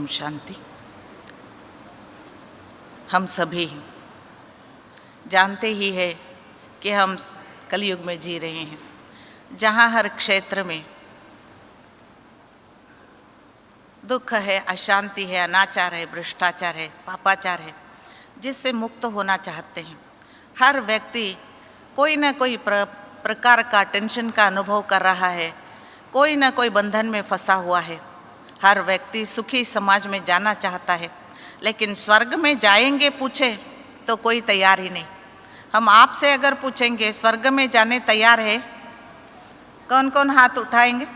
शांति। हम सभी जानते ही है कि हम कलयुग में जी रहे हैं, जहाँ हर क्षेत्र में दुख है, अशांति है, अनाचार है, भ्रष्टाचार है, पापाचार है, जिससे मुक्त होना चाहते हैं। हर व्यक्ति कोई न कोई प्रकार का टेंशन का अनुभव कर रहा है, कोई न कोई बंधन में फंसा हुआ है। हर व्यक्ति सुखी समाज में जाना चाहता है, लेकिन स्वर्ग में जाएंगे पूछे तो कोई तैयार ही नहीं। हम आपसे अगर पूछेंगे स्वर्ग में जाने तैयार है, कौन कौन हाथ उठाएंगे?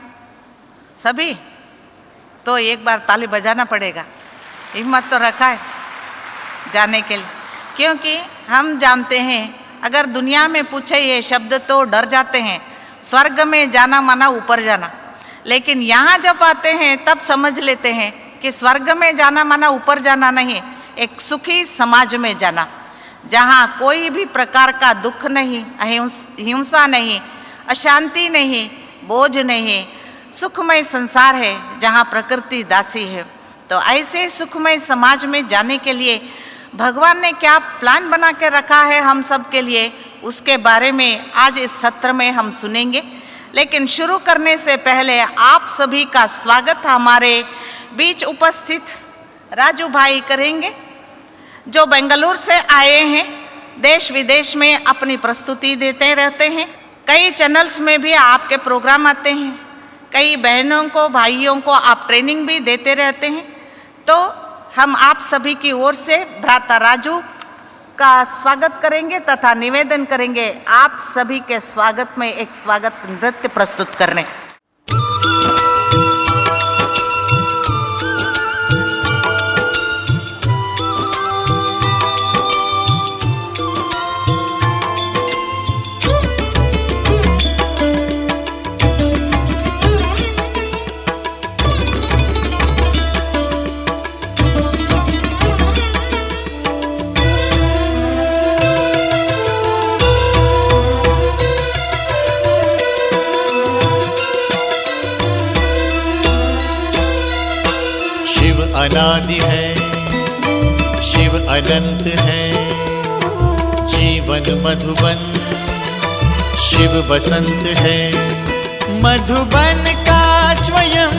सभी? तो एक बार ताली बजाना पड़ेगा, हिम्मत तो रखा है जाने के लिए। क्योंकि हम जानते हैं, अगर दुनिया में पूछे ये शब्द तो डर जाते हैं, स्वर्ग में जाना माना ऊपर जाना। लेकिन यहाँ जब आते हैं तब समझ लेते हैं कि स्वर्ग में जाना माना ऊपर जाना नहीं, एक सुखी समाज में जाना, जहाँ कोई भी प्रकार का दुख नहीं, हिंसा नहीं, अशांति नहीं, बोझ नहीं, सुखमय संसार है जहाँ प्रकृति दासी है। तो ऐसे सुखमय समाज में जाने के लिए भगवान ने क्या प्लान बना के रखा है हम सब के लिए, उसके बारे में आज इस सत्र में हम सुनेंगे। लेकिन शुरू करने से पहले आप सभी का स्वागत हमारे बीच उपस्थित राजू भाई करेंगे, जो बेंगलुरु से आए हैं। देश विदेश में अपनी प्रस्तुति देते रहते हैं, कई चैनल्स में भी आपके प्रोग्राम आते हैं, कई बहनों को भाइयों को आप ट्रेनिंग भी देते रहते हैं। तो हम आप सभी की ओर से भ्राता राजू का स्वागत करेंगे तथा निवेदन करेंगे आप सभी के स्वागत में एक स्वागत नृत्य प्रस्तुत करने। अनादि है, शिव अनंत है, जीवन मधुबन, शिव बसंत है। मधुबन का स्वयं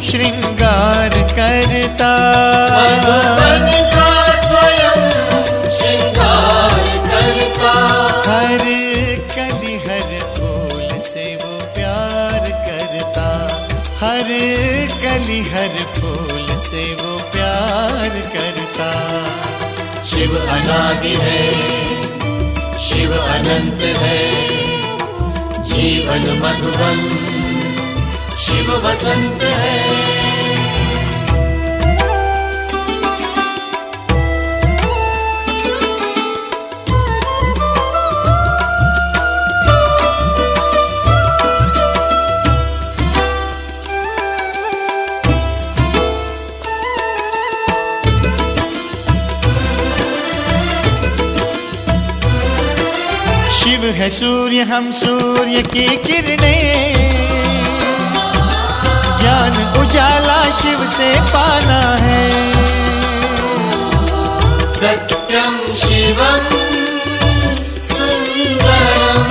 श्रृंगार करता, मधुबन का स्वयं श्रृंगार करता। हर कली हर फूल से वो प्यार करता, हर कली हर फूल से वो प्यार करता। शिव अनादि है, शिव अनंत है, जीवन मधुबन, शिव बसंत है। शिव है सूर्य, हम सूर्य की किरणें, ज्ञान उजाला शिव से पाना है। सत्यम शिवम सुंदरम,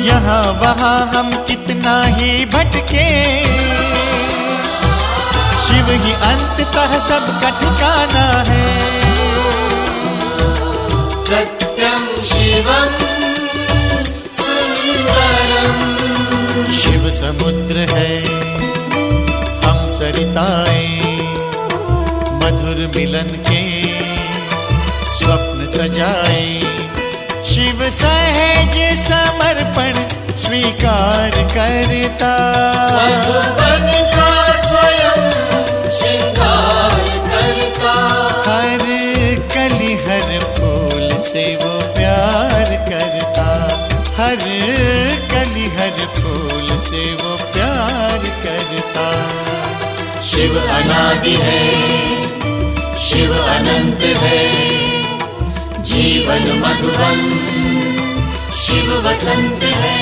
यहाँ वहाँ हम कितना ही भटके, शिव ही अंततः सबका ठिकाना है। सत्यम शिवम शिव समुद्र है, हम सरिताएं, मधुर मिलन के स्वप्न सजाए। शिव सहज समर्पण स्वीकार करता, मधुबन का स्वयं श्रृंगार करता। हर कली हर फूल से वो प्यार करता, हर कली हर फूल से वो प्यार करता। शिव अनादि है, शिव अनंत है, जीवन मधुबन, शिव बसंत है।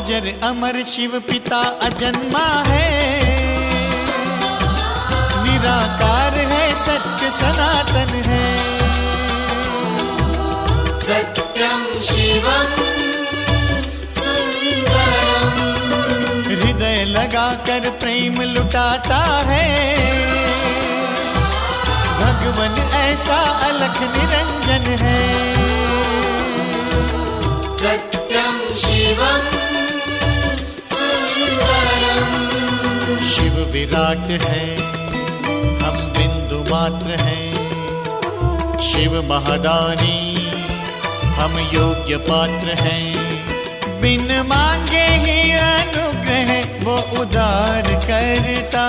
अजर अमर शिव पिता अजन्मा है, निराकार है सत्य सनातन है। सत्यं शिवं सुंदरम, हृदय लगाकर प्रेम लुटाता है, भगवन ऐसा अलख निरंजन है। सत्यं शिवं सुंदरम, शिव विराट है, हम बिंदु मात्र हैं। शिव महादानी, हम योग्य पात्र हैं। बिन मांगे ही अनुग्रह वो उदार करता।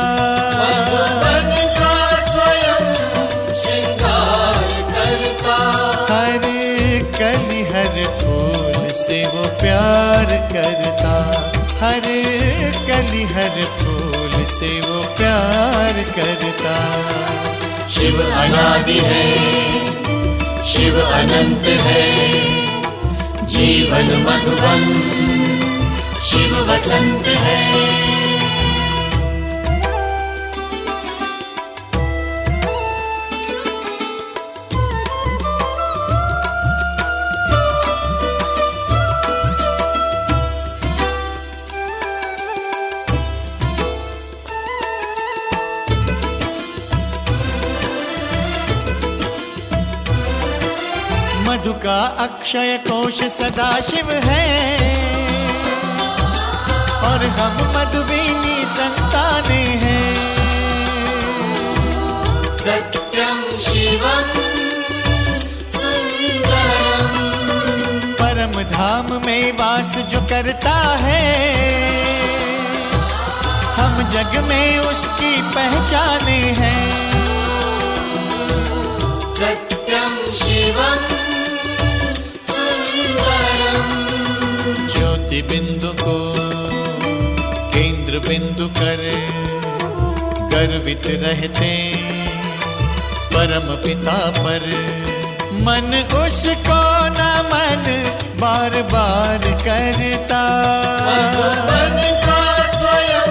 मधुबन का स्वयं श्रृंगार करता, हर कली हर फूल से वो प्यार करता। हर कली हर फूल से वो प्यार करता। शिव अनादि है, शिव अनंत है, जीवन मधुबन शिव वसंत है। मधु का अक्षय कोश सदा शिव है, और हम मधुबीनी संताने हैं। सत्यं शिवं सुंदरम, परम धाम में वास जो करता है, हम जग में उसकी पहचाने हैं। सत्यं शिवं सुंदरम, ज्योति बिंदु को केंद्र बिंदु कर गर्वित रहते परम पिता पर। मन उसको नमन बार बार करता। मधुबन का स्वयं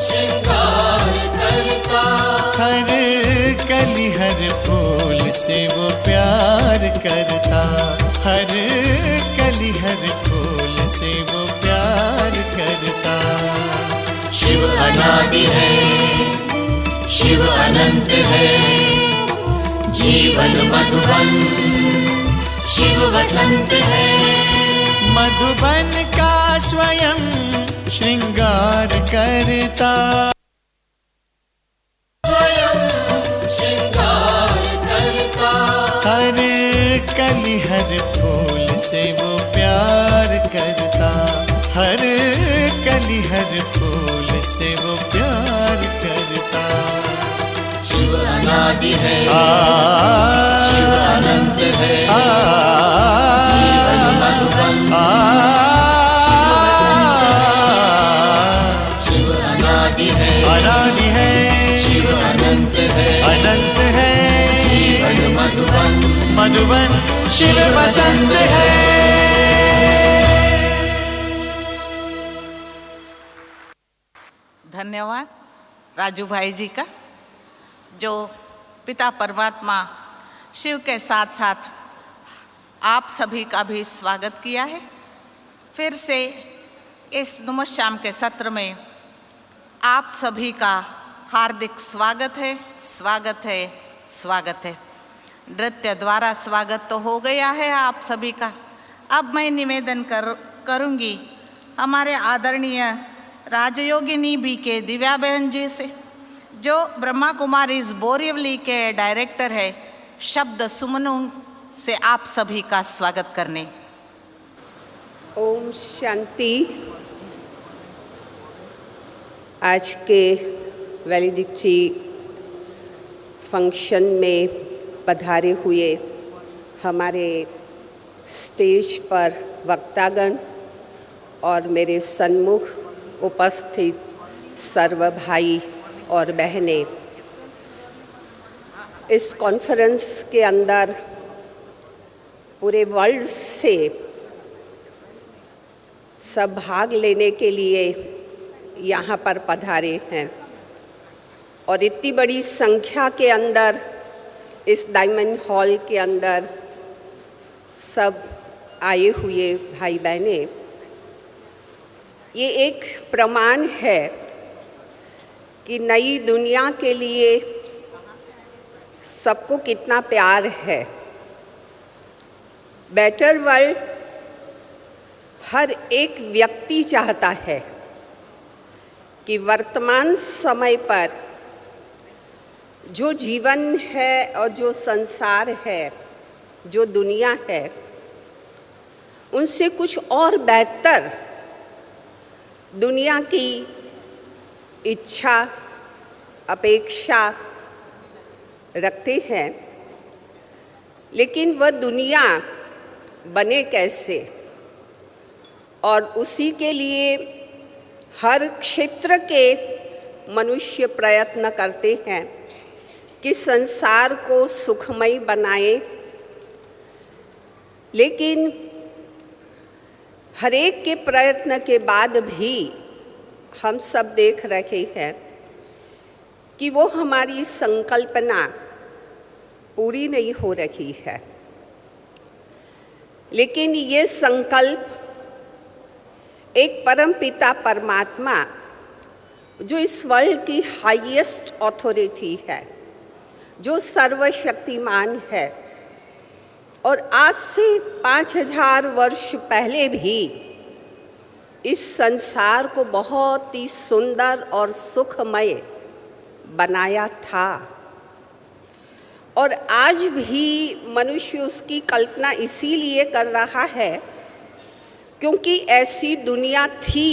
श्रृंगार करता, हर कली हर फूल से वो प्यार करता। हर कली हर फूल से वो प्यार करता। शिव अनादि है, शिव अनंत है, जीवन मधुबन शिव वसंत है। मधुबन का स्वयं श्रृंगार करता। स्वयं श्रृंगार करता, हर कली हर फूल से वो प्यार करता। हर कली हर फूल से वो प्यार करता। शिव अनादि है, शिव शिव अनंत है, जीवन मधुबन शिव अनादि है, अनादि है, शिव अनंत है, अनंत है, जीवन मधुबन मधुबन शिव वसंत है। धन्यवाद राजू भाई जी का, जो पिता परमात्मा शिव के साथ साथ आप सभी का भी स्वागत किया है। फिर से इस नुमस शाम के सत्र में आप सभी का हार्दिक स्वागत है, स्वागत है, स्वागत है। नृत्य द्वारा स्वागत तो हो गया है आप सभी का। अब मैं निवेदन करूंगी हमारे आदरणीय राजयोगिनी बी के दिव्या बहन जी से, जो ब्रह्मा कुमारीज बोरिवली के डायरेक्टर है, शब्द सुमनों से आप सभी का स्वागत करने। ओम शांति। आज के वैलिडिटी फंक्शन में पधारे हुए हमारे स्टेज पर वक्तागण और मेरे सन्मुख उपस्थित सर्व भाई और बहनें, इस कॉन्फ्रेंस के अंदर पूरे वर्ल्ड से सब भाग लेने के लिए यहाँ पर पधारे हैं और इतनी बड़ी संख्या के अंदर इस डायमंड हॉल के अंदर सब आए हुए भाई बहनें, ये एक प्रमाण है कि नई दुनिया के लिए सबको कितना प्यार है। बेटर वर्ल्ड हर एक व्यक्ति चाहता है कि वर्तमान समय पर जो जीवन है और जो संसार है, जो दुनिया है, उनसे कुछ और बेहतर दुनिया की इच्छा, अपेक्षा रखते हैं। लेकिन वह दुनिया बने कैसे, और उसी के लिए हर क्षेत्र के मनुष्य प्रयत्न करते हैं कि संसार को सुखमय बनाए। लेकिन हर एक के प्रयत्न के बाद भी हम सब देख रहे हैं कि वो हमारी संकल्पना पूरी नहीं हो रही है। लेकिन ये संकल्प एक परमपिता परमात्मा, जो इस वर्ल्ड की हाईएस्ट अथॉरिटी है, जो सर्वशक्तिमान है, और आज से 5000 वर्ष पहले भी इस संसार को बहुत ही सुंदर और सुखमय बनाया था। और आज भी मनुष्य उसकी कल्पना इसीलिए कर रहा है क्योंकि ऐसी दुनिया थी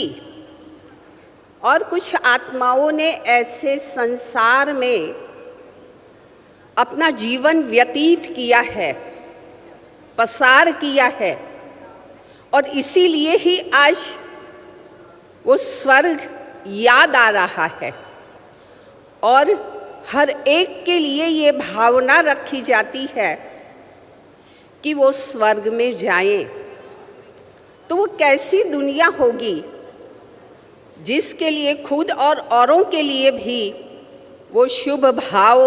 और कुछ आत्माओं ने ऐसे संसार में अपना जीवन व्यतीत किया है, पसार किया है, और इसीलिए ही आज वो स्वर्ग याद आ रहा है। और हर एक के लिए ये भावना रखी जाती है कि वो स्वर्ग में जाएं। तो वो कैसी दुनिया होगी जिसके लिए खुद और औरों के लिए भी वो शुभ भाव,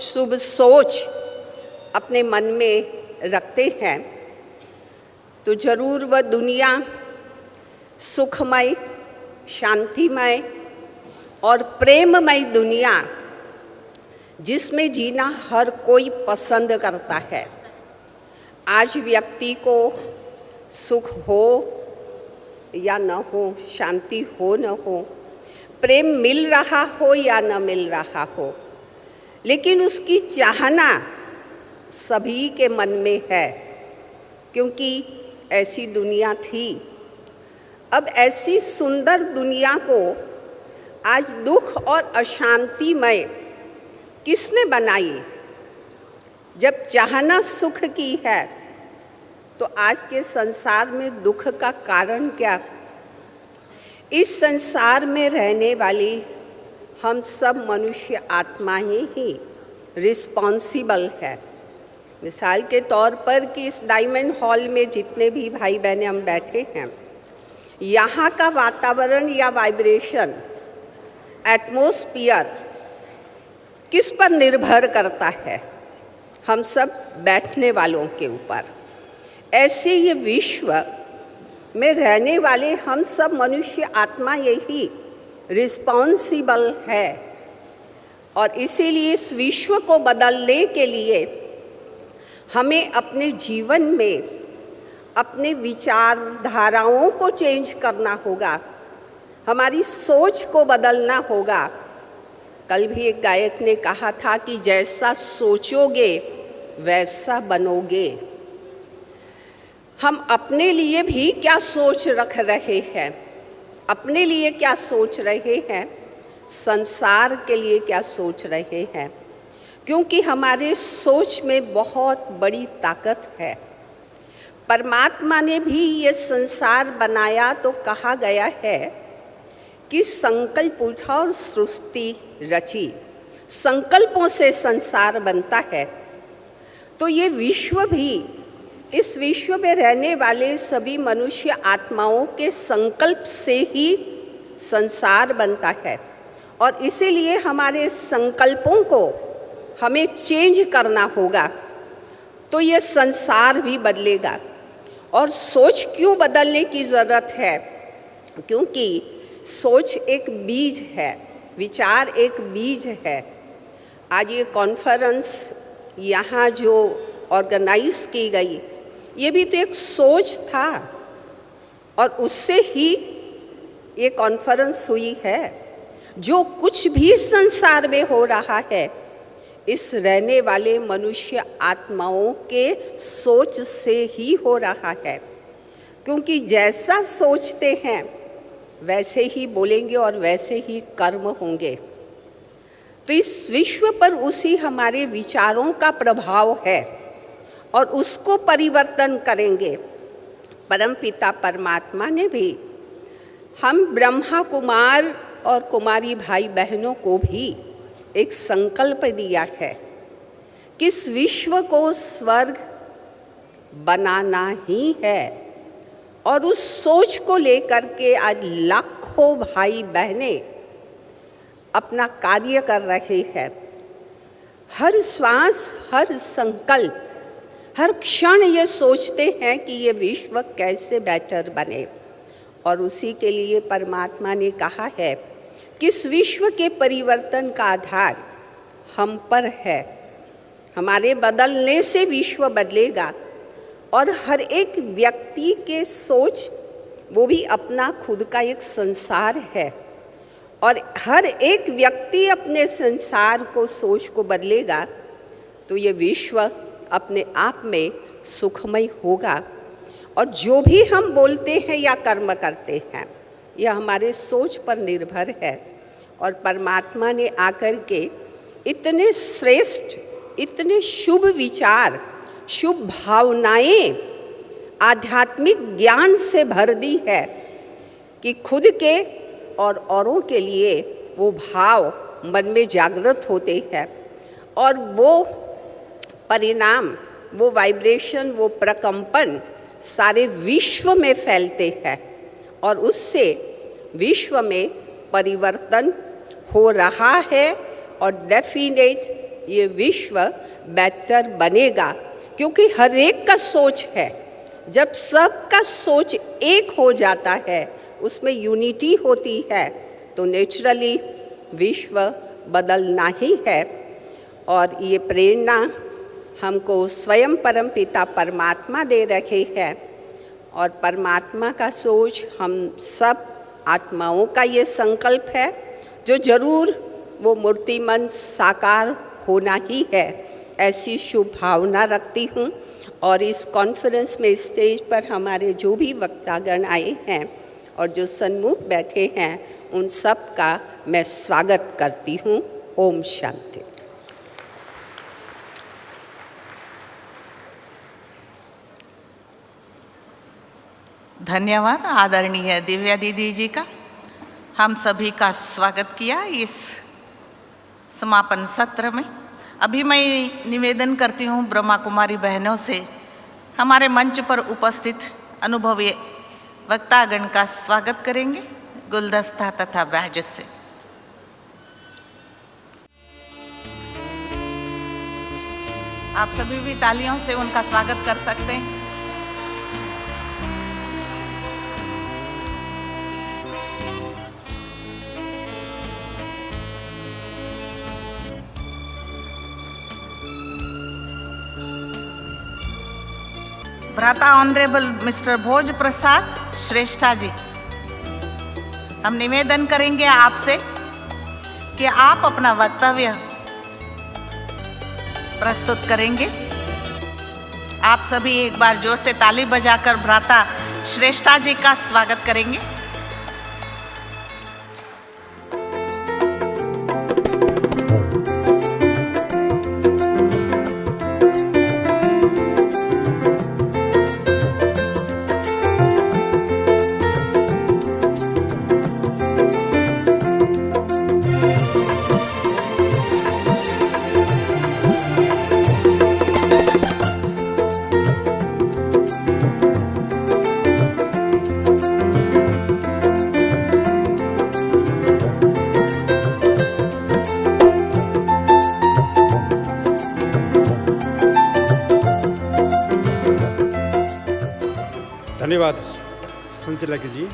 शुभ सोच अपने मन में रखते हैं। तो ज़रूर वह दुनिया सुखमय, शांतिमय और प्रेममय दुनिया जिसमें जीना हर कोई पसंद करता है। आज व्यक्ति को सुख हो या न हो, शांति हो न हो, प्रेम मिल रहा हो या न मिल रहा हो, लेकिन उसकी चाहना सभी के मन में है, क्योंकि ऐसी दुनिया थी। अब ऐसी सुंदर दुनिया को आज दुख और अशांतिमय किसने बनाई? जब चाहना सुख की है तो आज के संसार में दुख का कारण क्या? इस संसार में रहने वाली हम सब मनुष्य आत्माएं ही रिस्पॉन्सिबल है। मिसाल के तौर पर कि इस डायमंड हॉल में जितने भी भाई बहनें हम बैठे हैं, यहाँ का वातावरण या वाइब्रेशन, एटमॉस्फेयर किस पर निर्भर करता है? हम सब बैठने वालों के ऊपर। ऐसे ये विश्व में रहने वाले हम सब मनुष्य आत्मा यही रिस्पॉन्सिबल है। और इसीलिए इस विश्व को बदलने के लिए हमें अपने जीवन में अपने विचारधाराओं को चेंज करना होगा, हमारी सोच को बदलना होगा। कल भी एक गायक ने कहा था कि जैसा सोचोगे वैसा बनोगे। हम अपने लिए भी क्या सोच रख रहे हैं? अपने लिए क्या सोच रहे हैं? संसार के लिए क्या सोच रहे हैं? क्योंकि हमारे सोच में बहुत बड़ी ताकत है। परमात्मा ने भी ये संसार बनाया तो कहा गया है कि संकल्प उठा और सृष्टि रची। संकल्पों से संसार बनता है। तो ये विश्व भी इस विश्व में रहने वाले सभी मनुष्य आत्माओं के संकल्प से ही संसार बनता है और इसीलिए हमारे संकल्पों को हमें चेंज करना होगा, तो ये संसार भी बदलेगा। और सोच क्यों बदलने की ज़रूरत है? क्योंकि सोच एक बीज है, विचार एक बीज है। आज ये कॉन्फ्रेंस यहाँ जो ऑर्गेनाइज की गई, ये भी तो एक सोच था और उससे ही ये कॉन्फ्रेंस हुई है। जो कुछ भी संसार में हो रहा है, इस रहने वाले मनुष्य आत्माओं के सोच से ही हो रहा है, क्योंकि जैसा सोचते हैं वैसे ही बोलेंगे और वैसे ही कर्म होंगे। तो इस विश्व पर उसी हमारे विचारों का प्रभाव है और उसको परिवर्तन करेंगे। परमपिता परमात्मा ने भी हम ब्रह्मा कुमार और कुमारी भाई बहनों को भी एक संकल्प दिया है कि इस विश्व को स्वर्ग बनाना ही है और उस सोच को लेकर के आज लाखों भाई बहनें अपना कार्य कर रहे हैं। हर श्वास, हर संकल्प, हर क्षण ये सोचते हैं कि ये विश्व कैसे बेटर बने और उसी के लिए परमात्मा ने कहा है कि इस विश्व के परिवर्तन का आधार हम पर है। हमारे बदलने से विश्व बदलेगा और हर एक व्यक्ति के सोच, वो भी अपना खुद का एक संसार है और हर एक व्यक्ति अपने संसार को, सोच को बदलेगा तो ये विश्व अपने आप में सुखमय होगा। और जो भी हम बोलते हैं या कर्म करते हैं, यह हमारे सोच पर निर्भर है। और परमात्मा ने आकर के इतने श्रेष्ठ, इतने शुभ विचार, शुभ भावनाएं आध्यात्मिक ज्ञान से भर दी है कि खुद के और औरों के लिए वो भाव मन में जागृत होते हैं और वो परिणाम, वो वाइब्रेशन, वो प्रकंपन सारे विश्व में फैलते हैं और उससे विश्व में परिवर्तन हो रहा है और डेफिनेट ये विश्व बेहतर बनेगा, क्योंकि हर एक का सोच है। जब सबका सोच एक हो जाता है, उसमें यूनिटी होती है, तो नेचुरली विश्व बदलना ही है। और ये प्रेरणा हमको स्वयं परमपिता परमात्मा दे रहे हैं और परमात्मा का सोच हम सब आत्माओं का ये संकल्प है जो जरूर वो मूर्तिमंत साकार होना ही है, ऐसी शुभ भावना रखती हूँ। और इस कॉन्फ्रेंस में स्टेज पर हमारे जो भी वक्तागण आए हैं और जो सन्मुख बैठे हैं, उन सब का मैं स्वागत करती हूँ। ओम शांति। धन्यवाद आदरणीय दिव्या दीदी जी का। हम सभी का स्वागत किया इस समापन सत्र में। अभी मैं निवेदन करती हूँ ब्रह्मा कुमारी बहनों से, हमारे मंच पर उपस्थित अनुभवी वक्तागण का स्वागत करेंगे गुलदस्ता तथा बैज से। आप सभी भी तालियों से उनका स्वागत कर सकते हैं। भ्राता ऑनरेबल मिस्टर भोज प्रसाद श्रेष्ठा जी, हम निवेदन करेंगे आपसे कि आप अपना वक्तव्य प्रस्तुत करेंगे। आप सभी एक बार जोर से ताली बजाकर भ्राता श्रेष्ठा जी का स्वागत करेंगे। धन्यवाद संचालक जी।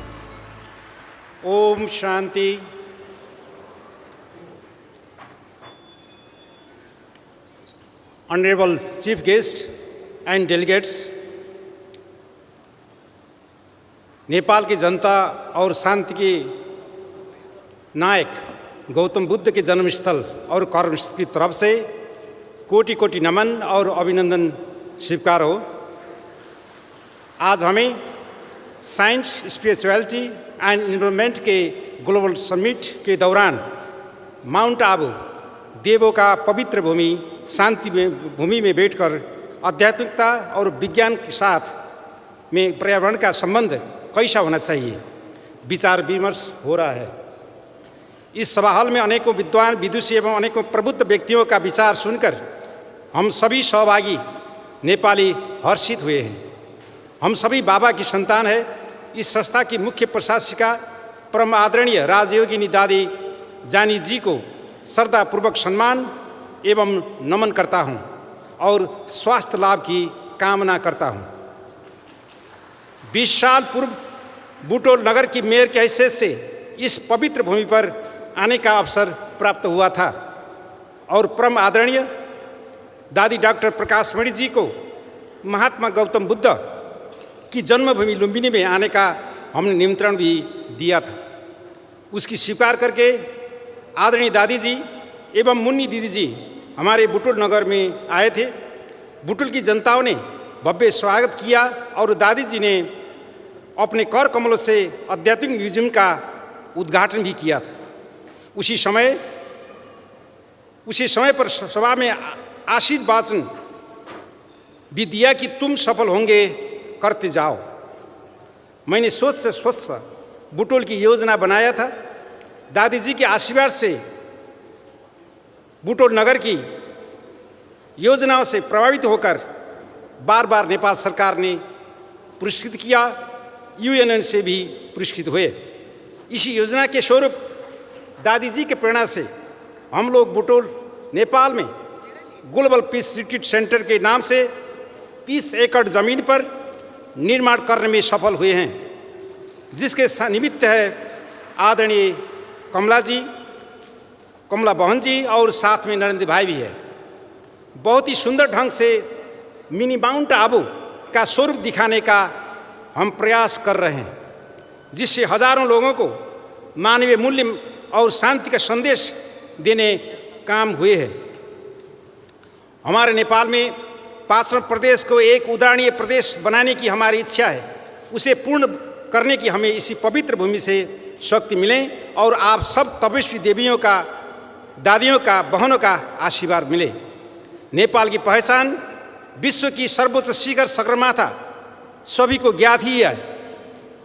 Om Shanti. Honorable Chief Guest and delegates, Nepal की जनता और शांति के नायक गौतम बुद्ध के जन्मस्थल और कर्मस्थल की तरफ से कोटि कोटि नमन और अभिनंदन स्वीकार हो। आज हमें साइंस, स्पिरिचुअलिटी एंड इन्वायरमेंट के ग्लोबल समिट के दौरान माउंट आबू देवों का पवित्र भूमि, शांति भूमि में बैठकर आध्यात्मिकता और विज्ञान के साथ में पर्यावरण का संबंध कैसा होना चाहिए विचार विमर्श हो रहा है। इस सभा हॉल में अनेकों विद्वान, विदुषी एवं अनेकों प्रबुद्ध व्यक्तियों का विचार सुनकर हम सभी सहभागी नेपाली हर्षित हुए हैं। हम सभी बाबा की संतान है। इस संस्था की मुख्य प्रशासिका परम आदरणीय राजयोगिनी दादी जानी जी को श्रद्धापूर्वक सम्मान एवं नमन करता हूं और स्वास्थ्य लाभ की कामना करता हूं। 20 साल पूर्व बुटोल नगर की मेयर के हैसियत से इस पवित्र भूमि पर आने का अवसर प्राप्त हुआ था और परम आदरणीय दादी डॉक्टर प्रकाश मणि जी को महात्मा गौतम बुद्ध की जन्मभूमि लुम्बिनी में आने का हमने निमंत्रण भी दिया था। उसकी स्वीकार करके आदरणीय दादी जी एवं मुन्नी दीदी जी हमारे बुटुल नगर में आए थे। बुटुल की जनताओं ने भव्य स्वागत किया और दादी जी ने अपने कर कमलों से आध्यात्मिक म्यूजियम का उद्घाटन भी किया था। उसी समय पर सभा में आशीर्वाचन भी दिया कि तुम सफल होंगे, करते जाओ। मैंने सोच से स्वच्छ बुटोल की योजना बनाया था। दादी जी के आशीर्वाद से बुटोल नगर की योजनाओं से प्रभावित होकर बार बार नेपाल सरकार ने पुरस्कृत किया, यूएनएन से भी पुरस्कृत हुए। इसी योजना के स्वरूप दादी जी के प्रेरणा से हम लोग बुटोल नेपाल में ग्लोबल पीस रिट्रीट सेंटर के नाम से 30 एकड़ जमीन पर निर्माण करने में सफल हुए हैं, जिसके निमित्त है आदरणीय कमला जी, कमला बहन जी और साथ में नरेंद्र भाई भी है। बहुत ही सुंदर ढंग से मिनी माउंट आबू का स्वरूप दिखाने का हम प्रयास कर रहे हैं, जिससे हजारों लोगों को मानवीय मूल्य और शांति का संदेश देने काम हुए हैं। हमारे नेपाल में पाषाण प्रदेश को एक उदाहरणीय प्रदेश बनाने की हमारी इच्छा है। उसे पूर्ण करने की हमें इसी पवित्र भूमि से शक्ति मिले और आप सब तपस्वी देवियों का, दादियों का, बहनों का आशीर्वाद मिले। नेपाल की पहचान विश्व की सर्वोच्च शिखर सगरमाथा सभी को ज्ञात ही है।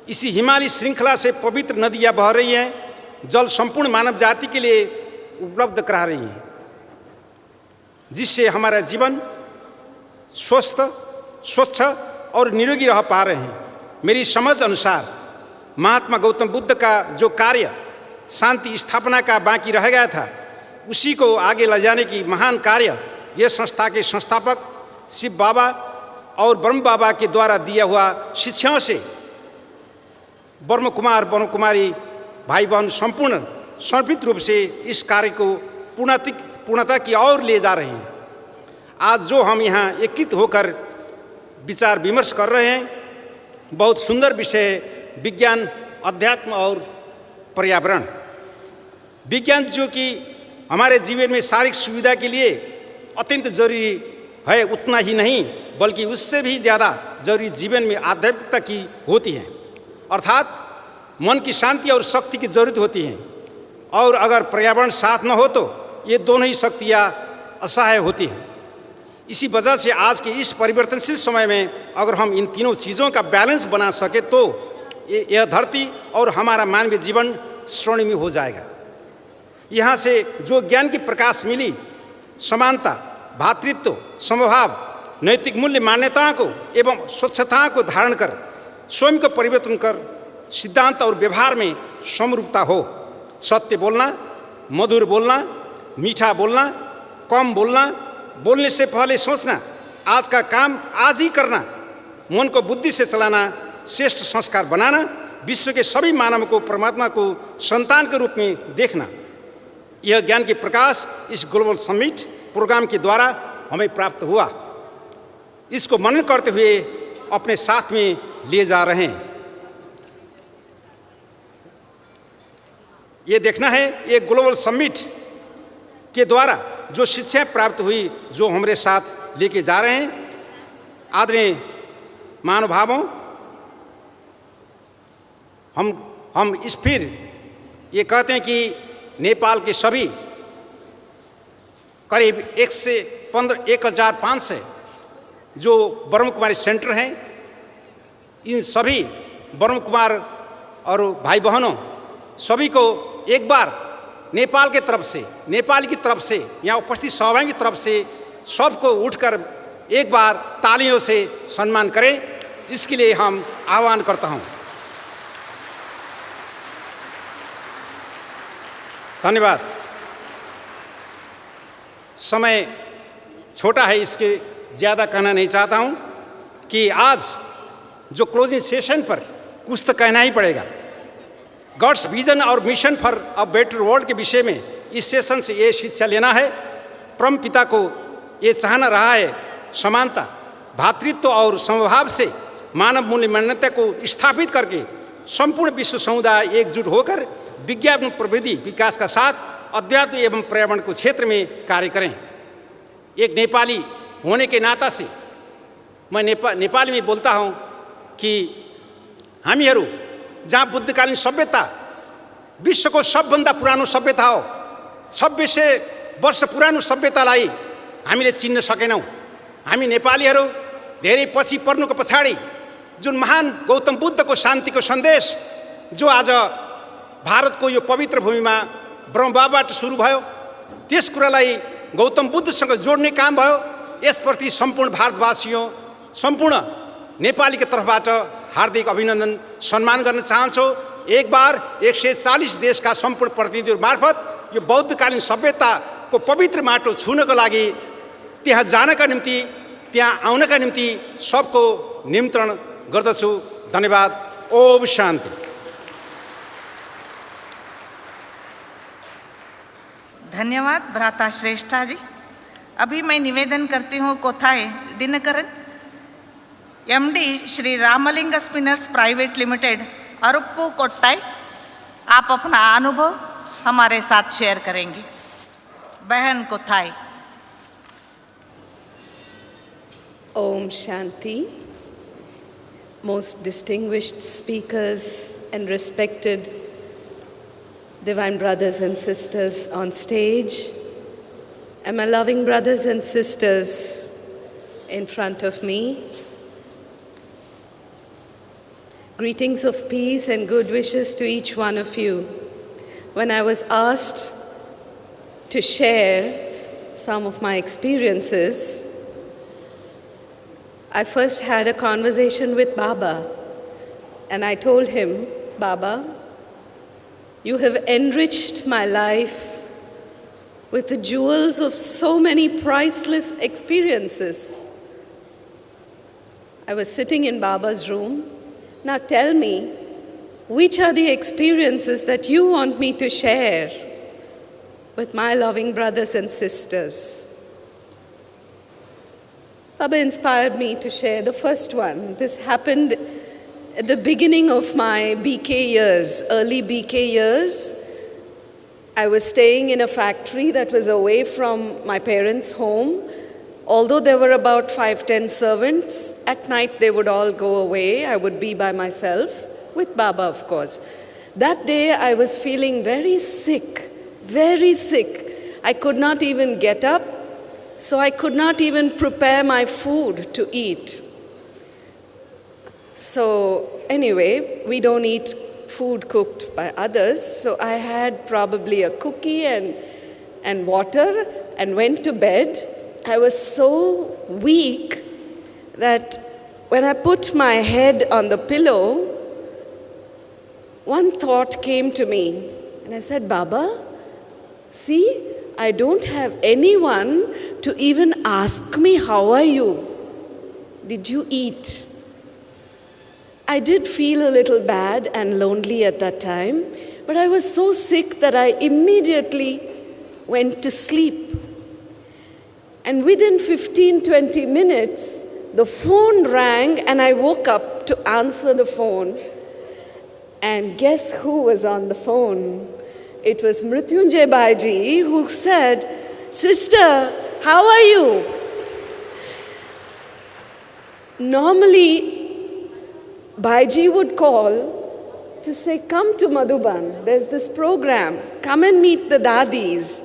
इसी हिमालय श्रृंखला से पवित्र नदियाँ बह रही हैं, जल संपूर्ण मानव जाति के लिए उपलब्ध करा रही हैं, जिससे हमारा जीवन स्वस्थ, स्वच्छ और निरोगी रह पा रहे हैं। मेरी समझ अनुसार महात्मा गौतम बुद्ध का जो कार्य शांति स्थापना का बाकी रह गया था, उसी को आगे ले जाने की महान कार्य यह संस्था के संस्थापक शिव बाबा और ब्रह्म बाबा के द्वारा दिया हुआ शिक्षाओं से ब्रह्म कुमार, ब्रह्म कुमारी भाई बहन संपूर्ण समर्पित रूप से इस कार्य को पूर्णता की ओर ले जा रहे हैं। आज जो हम यहाँ एकत्रित होकर विचार विमर्श कर रहे हैं, बहुत सुंदर विषय है विज्ञान, अध्यात्म और पर्यावरण। विज्ञान जो कि हमारे जीवन में शारीरिक सुविधा के लिए अत्यंत जरूरी है, उतना ही नहीं बल्कि उससे भी ज़्यादा जरूरी जीवन में आध्यात्मिकता की होती है, अर्थात मन की शांति और शक्ति की जरूरत होती है। और अगर पर्यावरण साथ न हो तो ये दोनों ही शक्तियाँ असहाय होती हैं। इसी वजह से आज के इस परिवर्तनशील समय में अगर हम इन तीनों चीज़ों का बैलेंस बना सके तो यह धरती और हमारा मानवीय जीवन स्वर्णिम हो जाएगा। यहाँ से जो ज्ञान की प्रकाश मिली, समानता, भातृत्व, समभाव, नैतिक मूल्य मान्यताओं को एवं स्वच्छता को धारण कर स्वयं को परिवर्तन कर सिद्धांत और व्यवहार में समरूपता हो। सत्य बोलना, मधुर बोलना, मीठा बोलना, कम बोलना, बोलने से पहले सोचना, आज का काम आज ही करना, मन को बुद्धि से चलाना, श्रेष्ठ संस्कार बनाना, विश्व के सभी मानव को परमात्मा को संतान के रूप में देखना, यह ज्ञान के प्रकाश इस ग्लोबल समिट प्रोग्राम के द्वारा हमें प्राप्त हुआ। इसको मनन करते हुए अपने साथ में लिए जा रहे हैं। ये देखना है ये ग्लोबल समिट के द्वारा जो शिक्षा प्राप्त हुई, जो हमारे साथ लेके जा रहे हैं। आदरणीय महानुभावों, हम इस फिर ये कहते हैं कि नेपाल के सभी करीब 1,500 जो ब्रह्म कुमारी सेंटर हैं, इन सभी ब्रह्म कुमार और भाई बहनों सभी को एक बार नेपाल के तरफ से, नेपाल की तरफ से, यहाँ उपस्थित सहभागी की तरफ से सबको उठकर एक बार तालियों से सम्मान करें, इसके लिए हम आह्वान करता हूँ। धन्यवाद। समय छोटा है, इसके ज़्यादा कहना नहीं चाहता हूँ कि आज जो क्लोजिंग सेशन पर कुछ तो कहना ही पड़ेगा। गॉड्स विजन और mission for a better world के विषय में इस सेशन से ये शिक्षा लेना है। परम पिता को ये चाहना रहा है समानता, भातृत्व और समभाव से मानव मूल्य मान्यता को स्थापित करके संपूर्ण विश्व समुदाय एकजुट होकर विज्ञान प्रवृत्ति विकास का साथ अध्यात्म एवं पर्यावरण को क्षेत्र में कार्य करें। एक नेपाली होने के नाता से मैं नेपाली में बोलता हूँ कि हामीहरू जहाँ बुद्धकालीन सभ्यता विश्वको सबभन्दा पुरानो सभ्यता हो, 2600 वर्ष पुरानो सभ्यतालाई हामीले चिन्न सकेनौँ। हामी नेपालीहरू धेरै पछि पर्नुको पछाडि जुन महान गौतम बुद्धको शान्तिको सन्देश जो आज भारतको यो पवित्र भूमिमा ब्रह्मबाबाट सुरु भयो, त्यस कुरालाई गौतम बुद्धसँग जोड्ने काम भयो। यसप्रति सम्पूर्ण भारतवासीयों, सम्पूर्ण नेपालीको तर्फबाट हार्दिक अभिनन्दन सम्मान गर्न चाहन्छु। एक बार 140 देशका सम्पूर्ण प्रतिनिधिहरू मार्फत यो बौद्धकालीन सभ्यताको पवित्र माटो छुनको लागि, त्यहाँ जानका निम्ति, त्यहाँ आउनका निम्ति सबको निमन्त्रण गर्दछु। धन्यवाद। ओम शान्ति। धन्यवाद भ्राता श्रेष्ठा जी। अभी मैं निवेदन करती हूँ Kothai Dinakaran, MD Shri Ramalinga spinners private limited Aruppukottai, आप अपना अनुभव हमारे साथ शेयर करेंगी। बहन कोथाई। Om Shanti. Most distinguished speakers and respected divine brothers and sisters on stage, and my loving brothers and sisters in front of me. Greetings of peace and good wishes to each one of you. When I was asked to share some of my experiences, I first had a conversation with Baba, and I told him, Baba, you have enriched my life with the jewels of so many priceless experiences. I was sitting in Baba's room. Now tell me, which are the experiences that you want me to share with my loving brothers and sisters? Baba inspired me to share the first one. This happened at the beginning of my BK years, early BK years. I was staying in a factory that was away from my parents' home. Although there were about 5-10 servants, at night they would all go away. I would be by myself, with Baba, of course. That day I was feeling very sick, very sick. I could not even get up, so I could not even prepare my food to eat. So anyway, we don't eat food cooked by others, so I had probably a cookie and water and went to bed. I was so weak that when I put my head on the pillow, one thought came to me, and I said, Baba, see, I don't have anyone to even ask me, how are you? Did you eat? I did feel a little bad and lonely at that time, but I was so sick that I immediately went to sleep. And within 15-20 minutes, the phone rang and I woke up to answer the phone. And guess who was on the phone? It was Mrityunjay Baiji, who said, "Sister, how are you?" Normally, Baiji would call to say, "Come to Madhuban, there's this program, come and meet the dadis."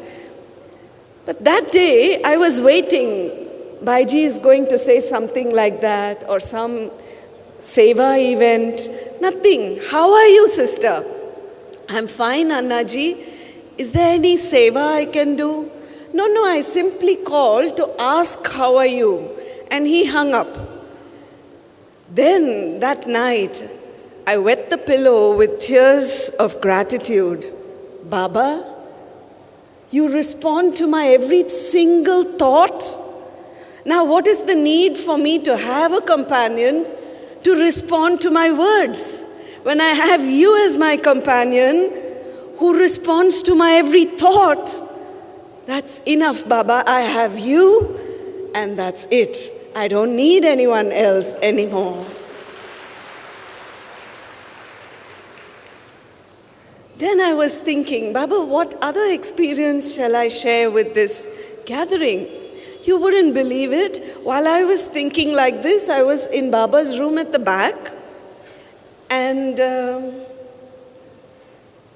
But that day, I was waiting. Baiji is going to say something like that, or some seva event. Nothing. "How are you, sister?" "I'm fine, Annaji. Is there any seva I can do?" No, I simply called to ask, "How are you?" And he hung up. Then that night, I wet the pillow with tears of gratitude. "Baba, you respond to my every single thought. Now, what is the need for me to have a companion to respond to my words when I have you as my companion who responds to my every thought? That's enough, Baba. I have you, and that's it. I don't need anyone else anymore." Then I was thinking, "Baba, what other experience shall I share with this gathering?" You wouldn't believe it. While I was thinking like this, I was in Baba's room at the back. And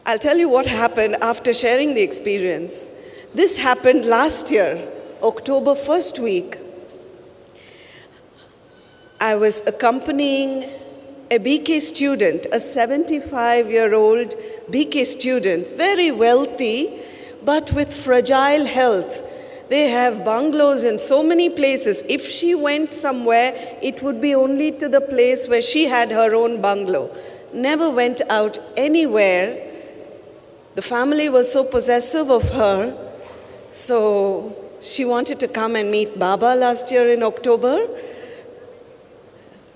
I'll tell you what happened after sharing the experience. This happened last year, October 1st week. I was accompanying a BK student, a 75-year-old BK student, very wealthy, but with fragile health. They have bungalows in so many places. If she went somewhere, it would be only to the place where she had her own bungalow. Never went out anywhere. The family was so possessive of her, so she wanted to come and meet Baba last year in October.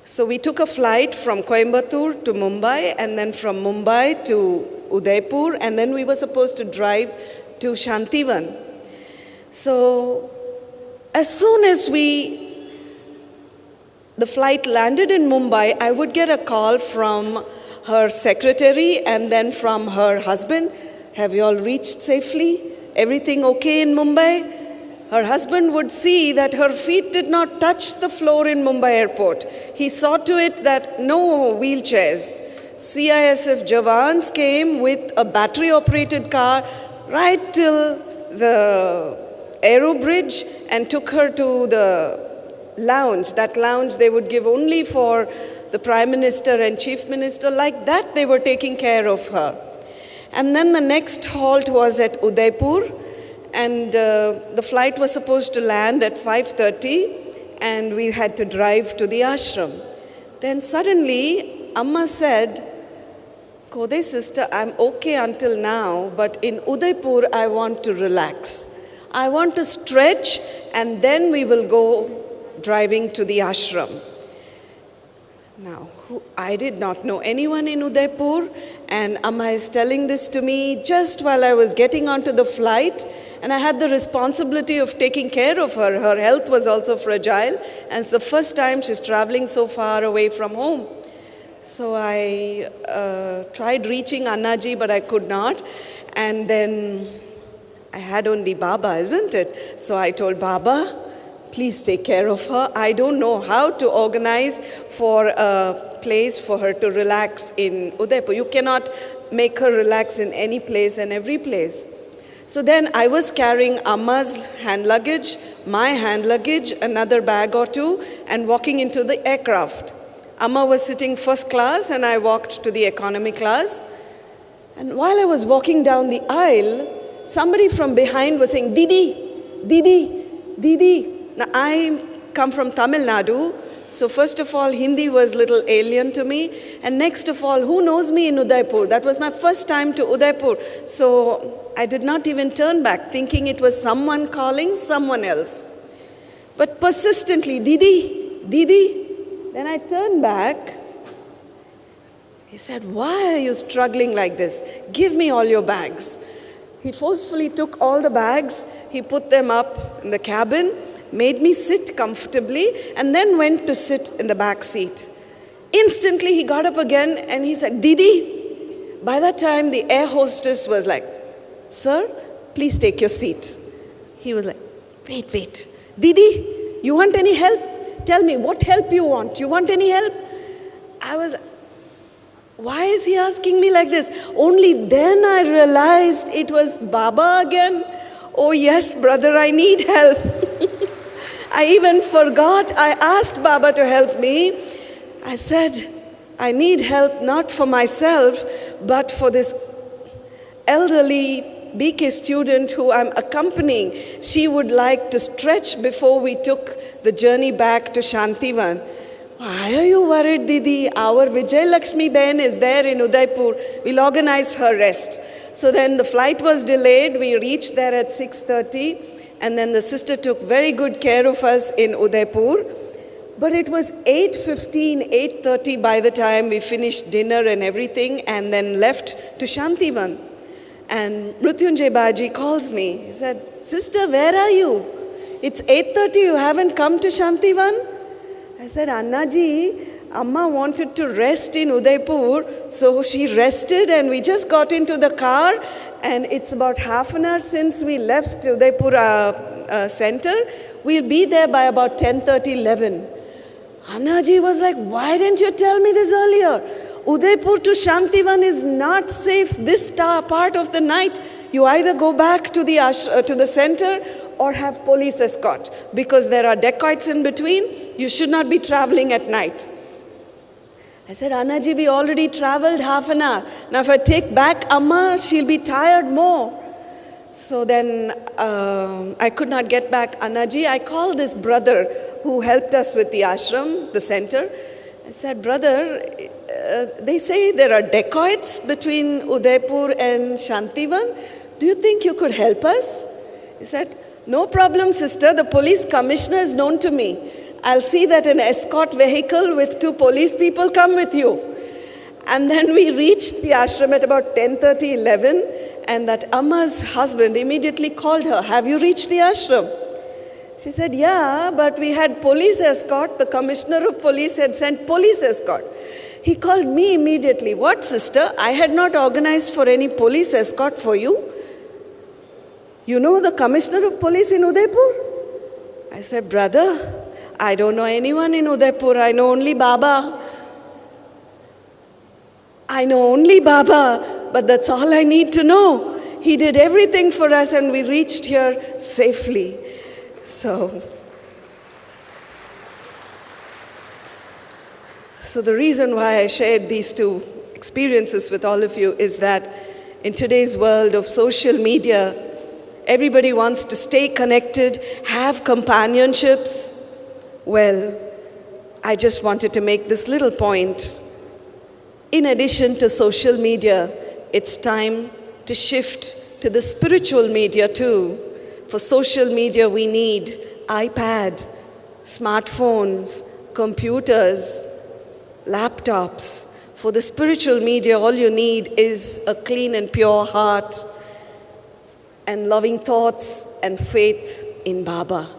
So we took a flight from Coimbatore to Mumbai, and then from Mumbai to Udaipur, and then we were supposed to drive to Shantivan. So as soon as the flight landed in Mumbai, I would get a call from her secretary and then from her husband. "Have you all reached safely? Everything okay in Mumbai?" Her husband would see that her feet did not touch the floor in Mumbai airport. He saw to it that no wheelchairs. CISF Jawans came with a battery-operated car right till the Aero Bridge and took her to the lounge. That lounge they would give only for the Prime Minister and Chief Minister. Like that, they were taking care of her. And then the next halt was at Udaipur, and the flight was supposed to land at 5:30, and we had to drive to the ashram. Then suddenly, Amma said, "Kode sister, I'm okay until now, but in Udaipur, I want to relax. I want to stretch, and then we will go driving to the ashram." Now, I did not know anyone in Udaipur, and Amma is telling this to me just while I was getting onto the flight, and I had the responsibility of taking care of her. Her health was also fragile, and it's the first time she's traveling so far away from home. So I tried reaching Annaji, but I could not, and then I had only Baba, isn't it? So I told Baba, "Please take care of her. I don't know how to organize for a place for her to relax in Udaipur. You cannot make her relax in any place and every place." So then I was carrying Amma's hand luggage, my hand luggage, another bag or two, and walking into the aircraft. Amma was sitting first class, and I walked to the economy class. And while I was walking down the aisle, somebody from behind was saying, "Didi, Didi, Didi." Now, I come from Tamil Nadu, so first of all, Hindi was a little alien to me. And next of all, who knows me in Udaipur? That was my first time to Udaipur. So I did not even turn back, thinking it was someone calling someone else. But persistently, "Didi, Didi." Then I turned back, He said, "Why are you struggling like this? Give me all your bags." He forcefully took all the bags, he put them up in the cabin, made me sit comfortably, and then went to sit in the back seat. Instantly, he got up again and he said, "Didi." By that time, the air hostess was like, "Sir, please take your seat." He was like, wait. "Didi, you want any help? Tell me, what help you want? You want any help?" I was like, why is he asking me like this? Only then I realized it was Baba again. "Oh yes, brother, I need help." I even forgot. I asked Baba to help me. I said, "I need help not for myself, but for this elderly BK student who I'm accompanying. She would like to stretch before we took the journey back to Shantivan." "Why are you worried, Didi? Our Vijay Lakshmi Ben is there in Udaipur. We'll organize her rest." So then the flight was delayed. We reached there at 6:30, and then the sister took very good care of us in Udaipur. But it was 8:15, 8:30 by the time we finished dinner and everything, and then left to Shantivan. And Mrutyunjay Baji calls me. He said, "Sister, where are you? It's 8:30, you haven't come to Shantivan?" I said, "Annaji, Amma wanted to rest in Udaipur, so she rested and we just got into the car, and it's about half an hour since we left Udaipur center. We'll be there by about 10:30, 11. Annaji was like, "Why didn't you tell me this earlier? Udaipur to Shantivan is not safe this part of the night. You either go back to the center or have police escort, because there are dacoits in between. You should not be traveling at night." I said, "Annaji, we already traveled half an hour. Now if I take back Amma, she'll be tired more." So then I could not get back Annaji. I called this brother who helped us with the ashram, the center. I said, "Brother, they say there are dacoits between Udaipur and Shantivan. Do you think you could help us?" He said, "No problem, sister. The police commissioner is known to me. I'll see that an escort vehicle with 2 police people come with you." And then we reached the ashram at about 10:30, 11, and that Amma's husband immediately called her, "Have you reached the ashram?" She said, "Yeah, but we had police escort. The commissioner of police had sent police escort." He called me immediately. "What, sister? I had not organized for any police escort for you. You know the commissioner of police in Udaipur?" I said, "Brother, I don't know anyone in Udaipur. I know only Baba. But that's all I need to know. He did everything for us and we reached here safely." So the reason why I shared these 2 experiences with all of you is that in today's world of social media, everybody wants to stay connected, have companionships. Well, I just wanted to make this little point. In addition to social media, it's time to shift to the spiritual media too. For social media, we need iPad, smartphones, computers, laptops. For the spiritual media, all you need is a clean and pure heart and loving thoughts and faith in Baba.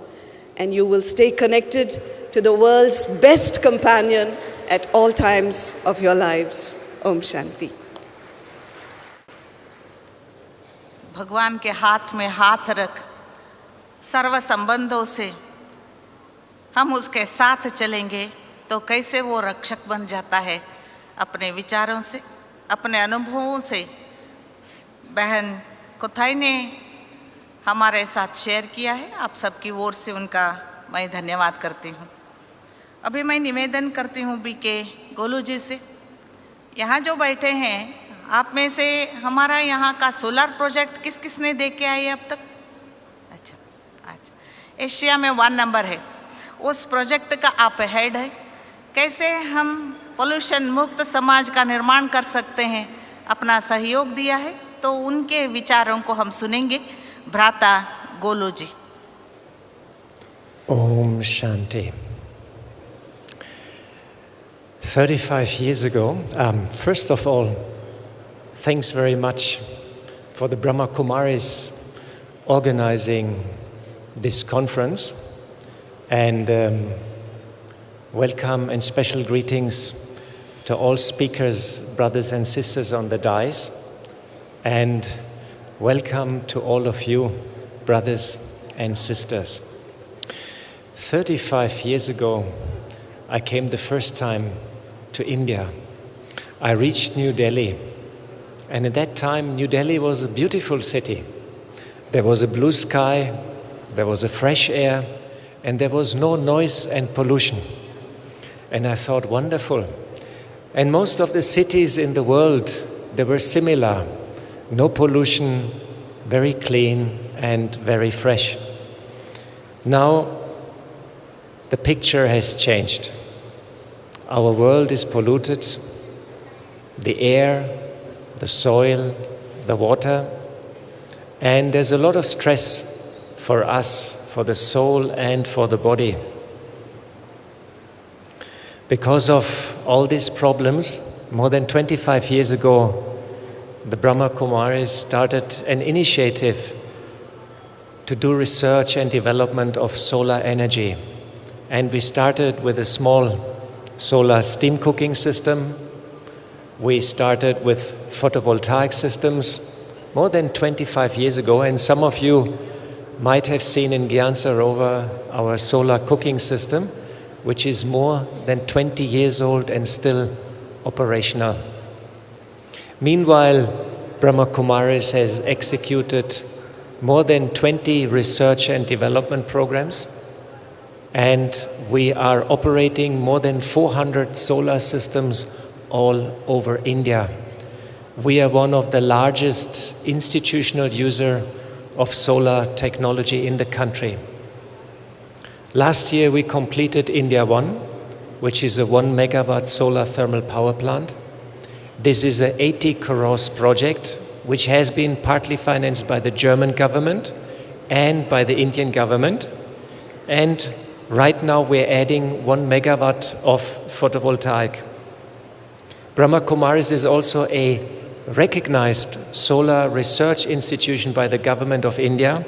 And you will stay connected to the world's best companion at all times of your lives. Om Shanti. भगवान के हाथ में हाथ रख सर्व संबंधों से हम उसके साथ चलेंगे तो कैसे वो रक्षक बन जाता है अपने विचारों से, अपने अनुभवों से। बहन कोथाई ने हमारे साथ शेयर किया है। आप सबकी ओर से उनका मैं धन्यवाद करती हूँ। अभी मैं निवेदन करती हूँ बीके गोलू जी से, यहाँ जो बैठे हैं आप में से हमारा यहाँ का सोलर प्रोजेक्ट किस किस ने दे के आए अब तक? अच्छा, एशिया में 1 नंबर है। उस प्रोजेक्ट का आप हेड है। कैसे हम पोल्यूशन मुक्त समाज का निर्माण कर सकते हैं, अपना सहयोग दिया है, तो उनके विचारों को हम सुनेंगे। भ्राता गोलू जी। Om Shanti. 35 years ago, first of all, thanks very much for the Brahma Kumaris organizing this conference, and welcome and special greetings to all speakers, brothers and sisters on the dais, and welcome to all of you, brothers and sisters. 35 years ago, I came the first time to India. I reached New Delhi, and at that time New Delhi was a beautiful city. There was a blue sky, there was a fresh air, and there was no noise and pollution. And I thought, wonderful. And most of the cities in the world, they were similar. No pollution, very clean and very fresh. Now the picture has changed. Our world is polluted, the air, the soil, the water, and there's a lot of stress for us, for the soul and for the body. Because of all these problems, more than 25 years ago, the Brahma Kumaris started an initiative to do research and development of solar energy. And we started with a small solar steam cooking system. We started with photovoltaic systems more than 25 years ago, and some of you might have seen in Gyan Sarovar our solar cooking system, which is more than 20 years old and still operational. Meanwhile, Brahma Kumaris has executed more than 20 research and development programs, and we are operating more than 400 solar systems all over India. We are one of the largest institutional users of solar technology in the country. Last year we completed India One, which is a 1 megawatt solar thermal power plant. This is an 80 crores project which has been partly financed by the German government and by the Indian government. And right now we're adding 1 megawatt of photovoltaic. Brahma Kumaris is also a recognized solar research institution by the government of India.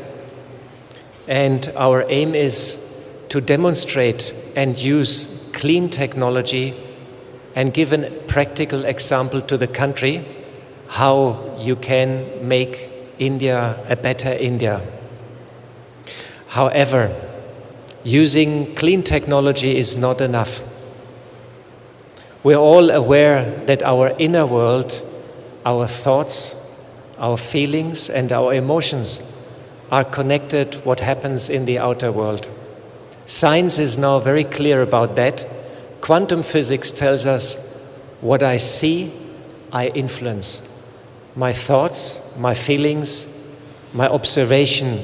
And our aim is to demonstrate and use clean technology and give a practical example to the country how you can make India a better India. However, using clean technology is not enough. We're all aware that our inner world, our thoughts, our feelings and our emotions are connected to what happens in the outer world. Science is now very clear about that. Quantum physics tells us what I see, I influence. My thoughts, my feelings, my observation,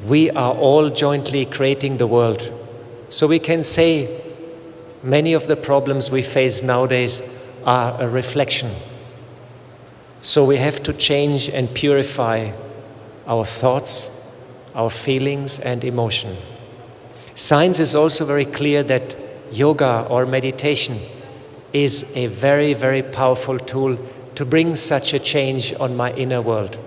we are all jointly creating the world. So we can say many of the problems we face nowadays are a reflection. So we have to change and purify our thoughts, our feelings and emotion. Science is also very clear that yoga or meditation is a very, very powerful tool to bring such a change on my inner world.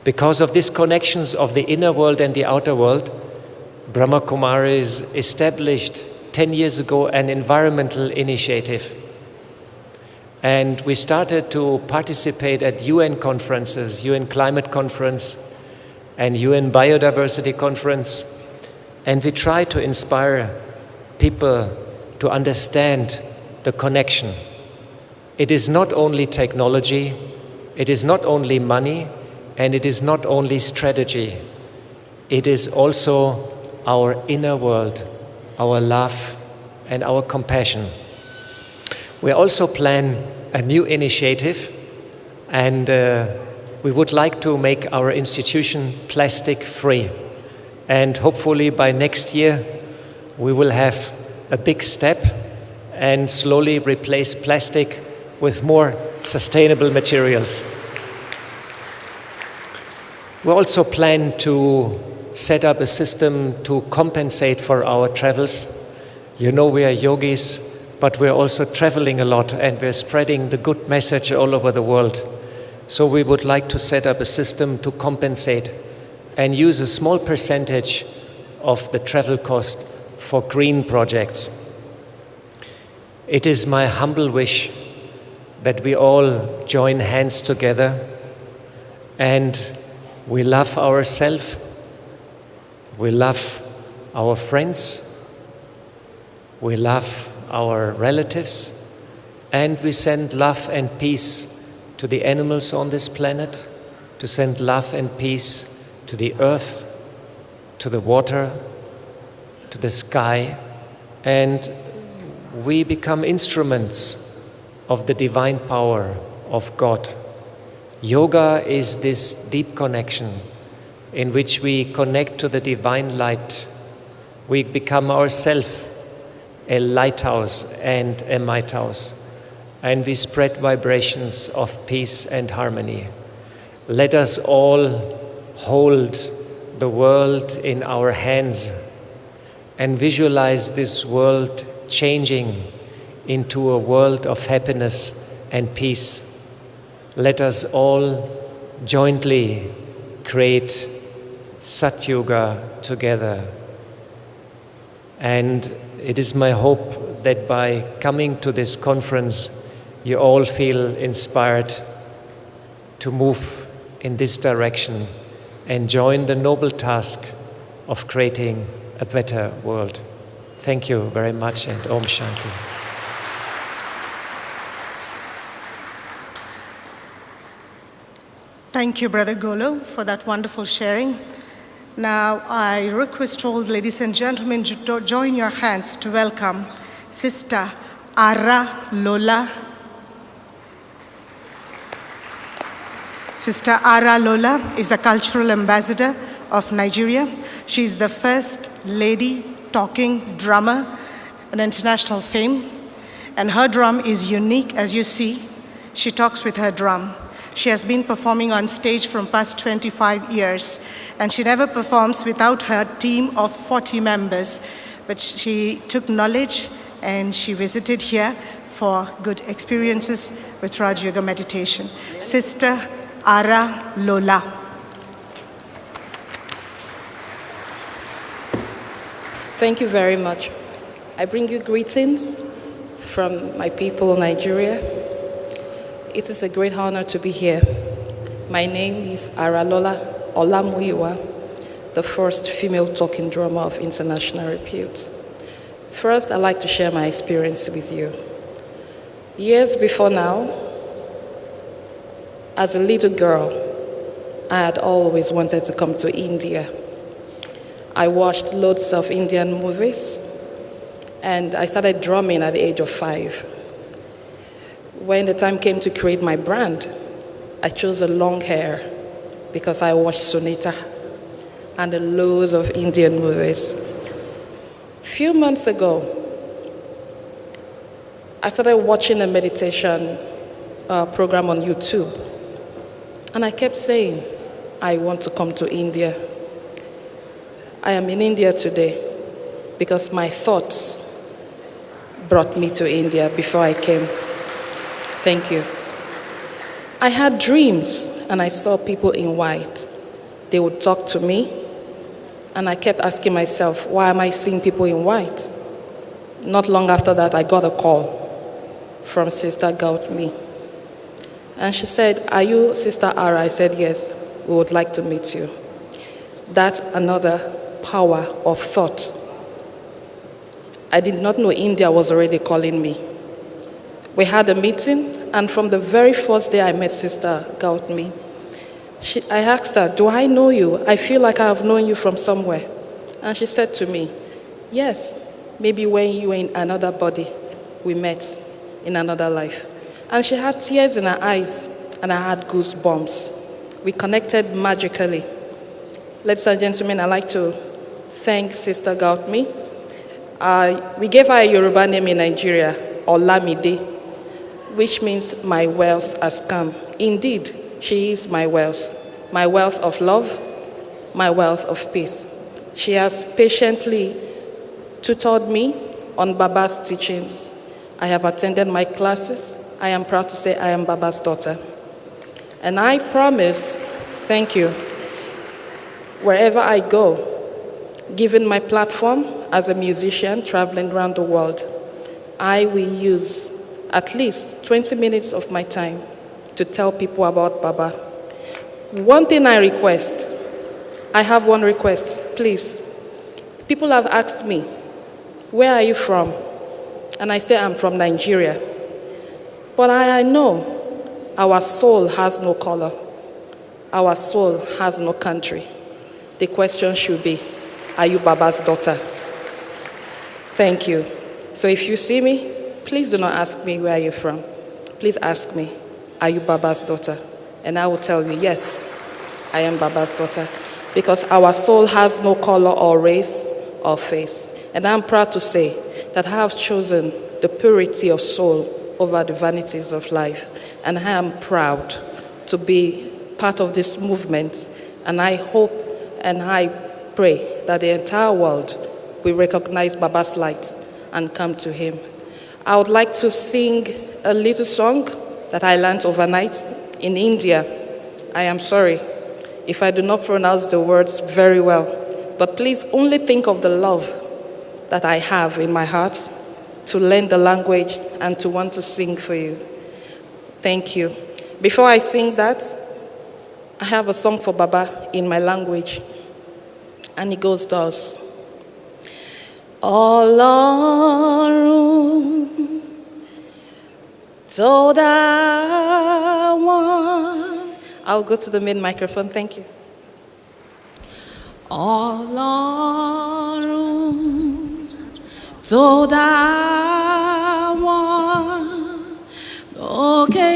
Because of these connections of the inner world and the outer world, Brahma Kumaris established 10 years ago an environmental initiative. And we started to participate at UN conferences, UN Climate Conference and UN Biodiversity Conference. And we try to inspire people to understand the connection. It is not only technology, it is not only money, and it is not only strategy. It is also our inner world, our love and our compassion. We also plan a new initiative, and we would like to make our institution plastic free. And hopefully by next year we will have a big step and slowly replace plastic with more sustainable materials. We also plan to set up a system to compensate for our travels. You know, we are yogis, but we're also traveling a lot and we're spreading the good message all over the world. So we would like to set up a system to compensate and use a small percentage of the travel cost for green projects. It is my humble wish that we all join hands together and we love ourselves, we love our friends, we love our relatives, and we send love and peace to the animals on this planet, to send love and peace to the earth, to the water, to the sky, and we become instruments of the divine power of God. Yoga is this deep connection in which we connect to the divine light. We become ourselves a lighthouse and a might house, and we spread vibrations of peace and harmony. Let us all hold the world in our hands and visualize this world changing into a world of happiness and peace. Let us all jointly create Sat Yoga together. And it is my hope that by coming to this conference, you all feel inspired to move in this direction and join the noble task of creating a better world. Thank you very much, and Om Shanti. Thank you, Brother Golo, for that wonderful sharing. Now, I request all ladies and gentlemen to join your hands to welcome Sister Ara Lola. Sister Ara Lola is a cultural ambassador of Nigeria. She is the first lady talking drummer in international fame, and her drum is unique. As you see, she talks with her drum. She has been performing on stage for past 25 years, and she never performs without her team of 40 members. But she took knowledge and she visited here for good experiences with Raj Yoga meditation. Sister Ara Lola. Thank you very much. I bring you greetings from my people, Nigeria. It is a great honor to be here. My name is Aralola Olamuyiwa, the first female talking drummer of international repute. First, I'd like to share my experience with you. Years before now, as a little girl, I had always wanted to come to India. I watched loads of Indian movies, and I started drumming at the age of 5. When the time came to create my brand, I chose a long hair because I watched Sunita and a load of Indian movies. A few months ago, I started watching a meditation program on YouTube, and I kept saying, I want to come to India. I am in India today because my thoughts brought me to India before I came. Thank you. I had dreams, and I saw people in white. They would talk to me, and I kept asking myself, why am I seeing people in white? Not long after that, I got a call from Sister Gautami. And she said, are you Sister Ara? I said, yes, we would like to meet you. That's another power of thought. I did not know India was already calling me. We had a meeting, and from the very first day I met Sister Gautami, I asked her, do I know you? I feel like I have known you from somewhere. And she said to me, yes, maybe when you were in another body, we met in another life. And she had tears in her eyes, and I had goosebumps. We connected magically. Ladies and gentlemen, I'd like to thank Sister Gautami. We gave her a Yoruba name in Nigeria, Olamide, which means my wealth has come. Indeed, she is my wealth of love, my wealth of peace. She has patiently tutored me on Baba's teachings I have attended my classes. I am proud to say I am Baba's daughter. And I promise, thank you, wherever I go, given my platform as a musician traveling around the world, I will use at least 20 minutes of my time to tell people about Baba. One thing I request, I have one request, please. People have asked me, where are you from? And I say I'm from Nigeria. But I know our soul has no color. Our soul has no country. The question should be, are you Baba's daughter? Thank you. So if you see me, please do not ask me where are you from. Please ask me, are you Baba's daughter? And I will tell you, yes, I am Baba's daughter. Because our soul has no color or race or face. And I'm proud to say that I have chosen the purity of soul over the vanities of life. And I am proud to be part of this movement. And I hope and I pray that the entire world will recognize Baba's light and come to him. I would like to sing a little song that I learned overnight in India. I am sorry if I do not pronounce the words very well, but please only think of the love that I have in my heart to learn the language and to want to sing for you. Thank you. Before I sing that, I have a song for Baba in my language, and it goes thus. Ọlọ́run tó dá wọn. I'll go to the main microphone, thank you. Ọlọ́run tó dá wọn lókè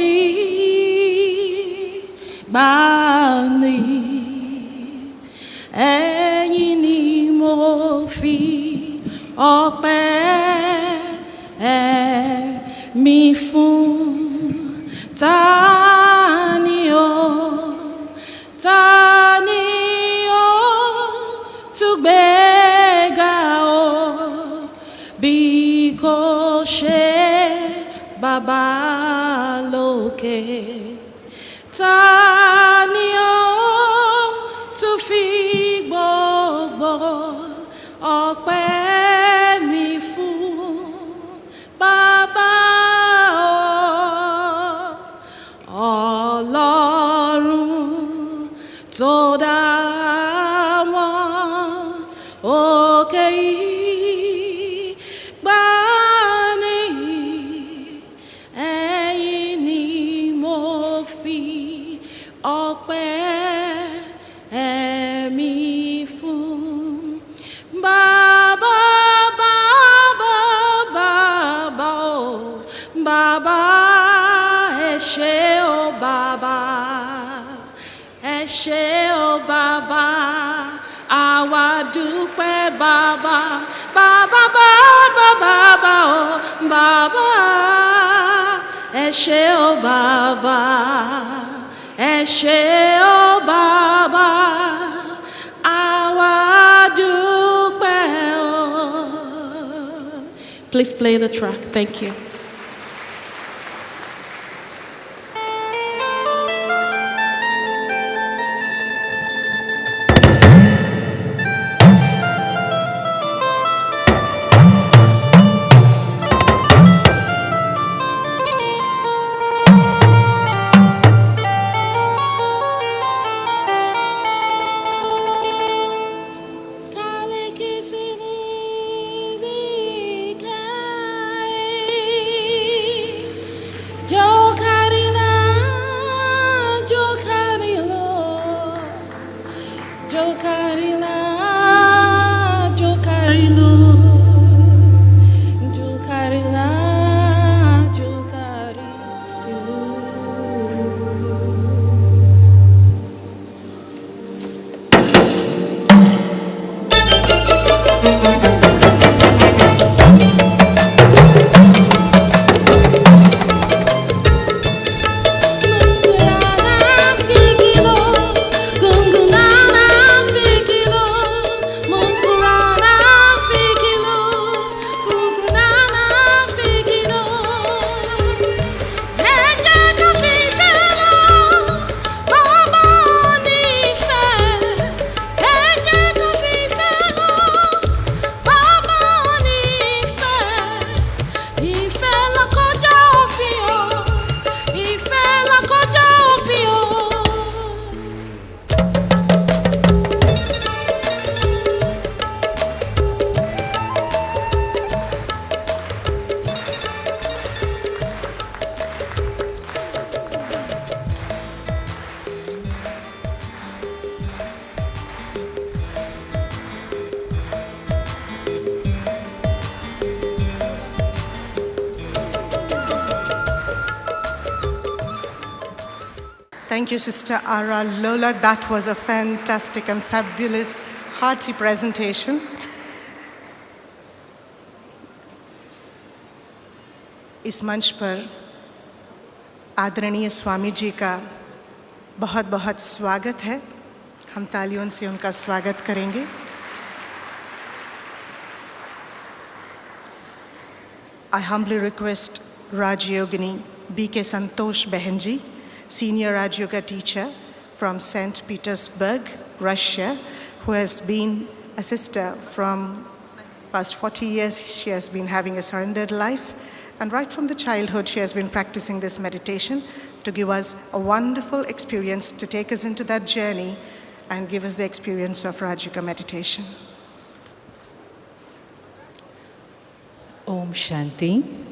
ìgbàanì, ẹ̀yin ni mo fi ọpẹ́ mi fún. Ta ni ó tún gbéga o bí kò ṣe Baba lókè? Ta ni ó tún fi gbogbo ọpẹ́ mi fún? Baba o, Ọlọ́run tó dá wọn òkè ìgbàanì, ẹ̀yin ni mo fi ọpẹ́ mi fún. Baba, Baba, Baba, oh, Baba, ẹ ṣé o Baba, ẹ ṣé o Baba, àwa dúpẹ́ Baba, Baba, Baba, Baba, oh, Baba, ẹ ṣé o Baba, ẹ ṣé o Baba, àwa dúpẹ́ o. Please play the track. Thank you. Thank you, Sister Ara Lola. That was a fantastic and fabulous, hearty presentation. इस मंच पर आदरणीय स्वामी जी का बहुत बहुत स्वागत है. हम तालियों से उनका स्वागत करेंगे. I humbly request Raj Yogini B.K. Santosh Behenji, Senior Raj Yoga teacher from St. Petersburg, Russia, who has been a sister from past 40 years. She has been having a surrendered life, and right from the childhood she has been practicing this meditation to give us a wonderful experience, to take us into that journey and give us the experience of Raj Yoga meditation. Om Shanti.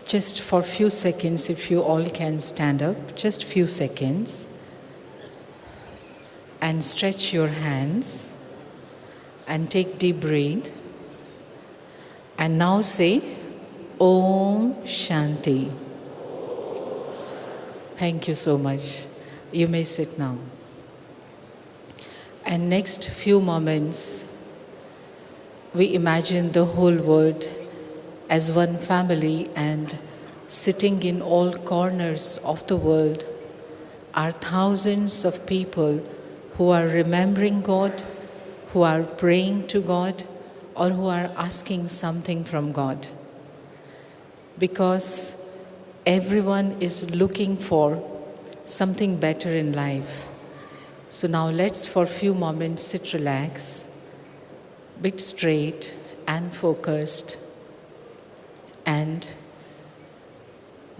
Just for a few seconds, if you all can stand up, just few seconds, and stretch your hands and take deep breath. And now say, Om Shanti. Thank you so much. You may sit now. And next few moments, we imagine the whole world as one family, and sitting in all corners of the world are thousands of people who are remembering God, who are praying to God, or who are asking something from God. Because everyone is looking for something better in life. So now let's for a few moments sit relax, bit straight and focused, and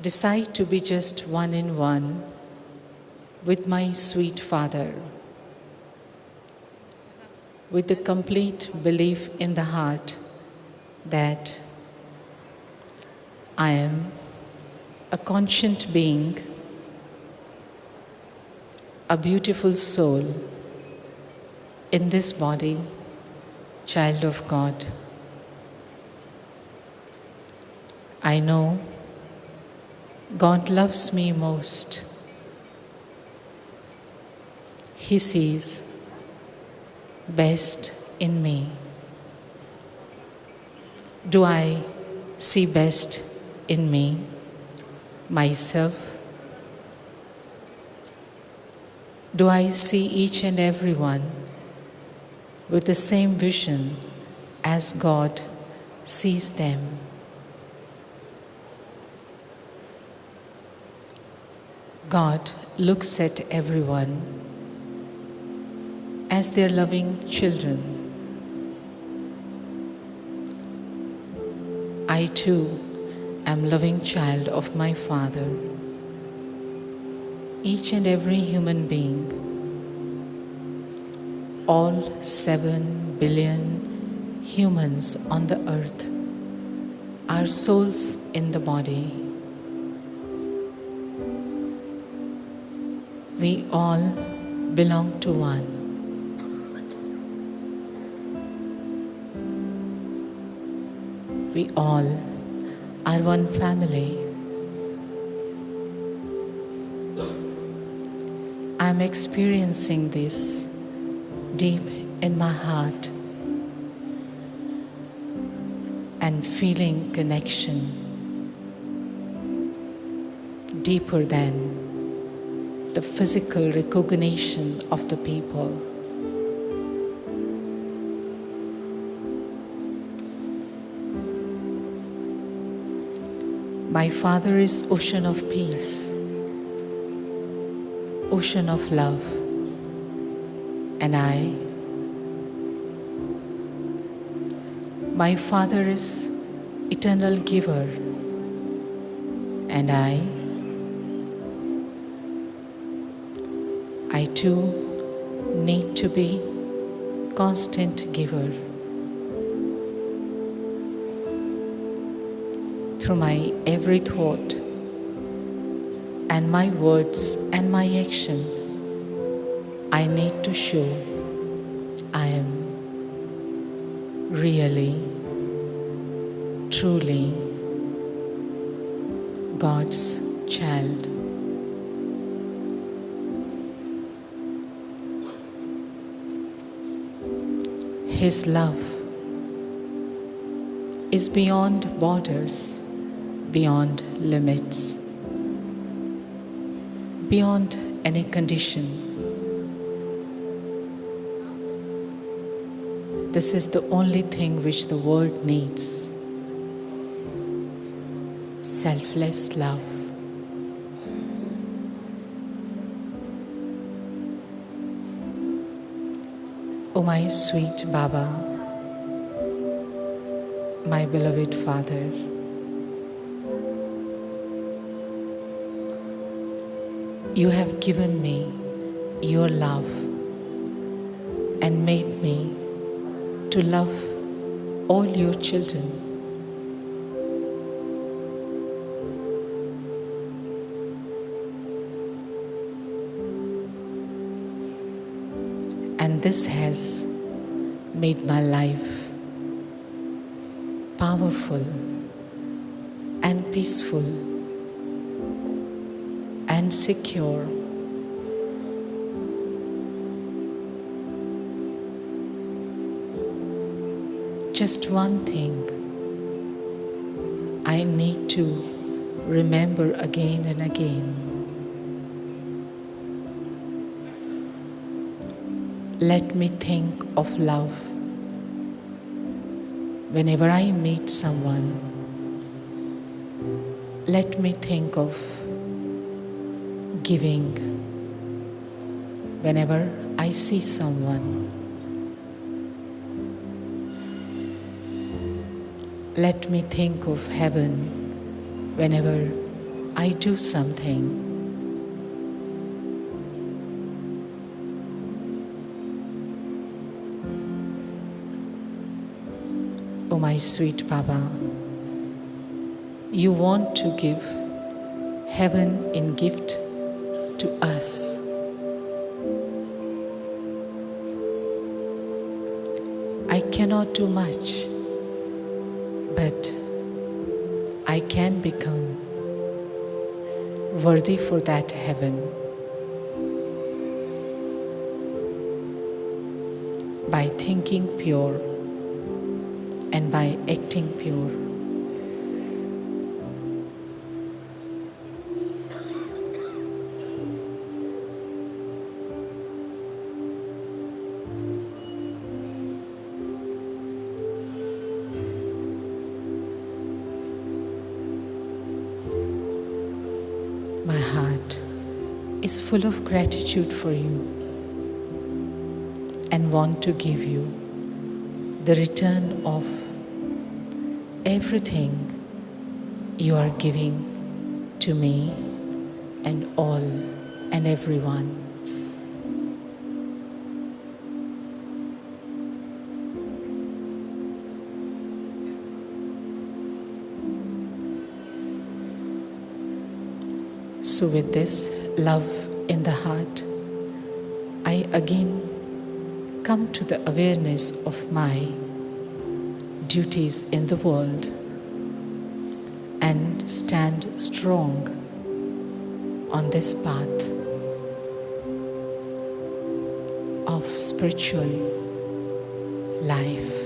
decide to be just one in one with my sweet Father, with the complete belief in the heart that I am a conscient being, a beautiful soul in this body, child of God. I know God loves me most. He sees best in me. Do I see best in me, myself? Do I see each and every one with the same vision as God sees them? God looks at everyone as their loving children. I too am loving child of my Father. Each and every human being, all 7 billion humans on the earth, are souls in the body. We all belong to one. We all are one family. I'm experiencing this deep in my heart and feeling connection deeper than the physical recognition of the people. My Father is ocean of peace, ocean of love, and my Father is eternal giver, and I too need to be constant giver. Through my every thought and my words and my actions, I need to show I am really, truly God's child. His love is beyond borders, beyond limits, beyond any condition. This is the only thing which the world needs. Selfless love. O my sweet Baba, my beloved Father, you have given me your love and made me to love all your children. And this has made my life powerful and peaceful and secure. Just one thing I need to remember again and again. Let me think of love whenever I meet someone. Let me think of giving whenever I see someone. Let me think of heaven whenever I do something. Oh my sweet Baba, you want to give heaven in gift to us. I cannot do much, but I can become worthy for that heaven by thinking pure and by acting pure. My heart is full of gratitude for you and want to give you the return of everything you are giving to me and all and everyone. So with this love in the heart, I again come to the awareness of my duties in the world and stand strong on this path of spiritual life.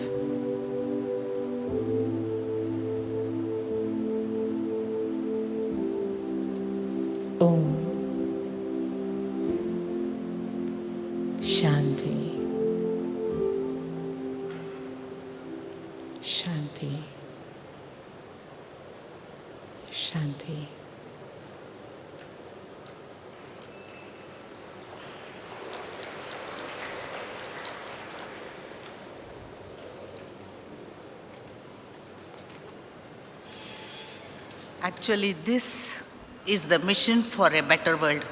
Om Shanti. Shanti. Shanti. Actually, this is the mission for a better world.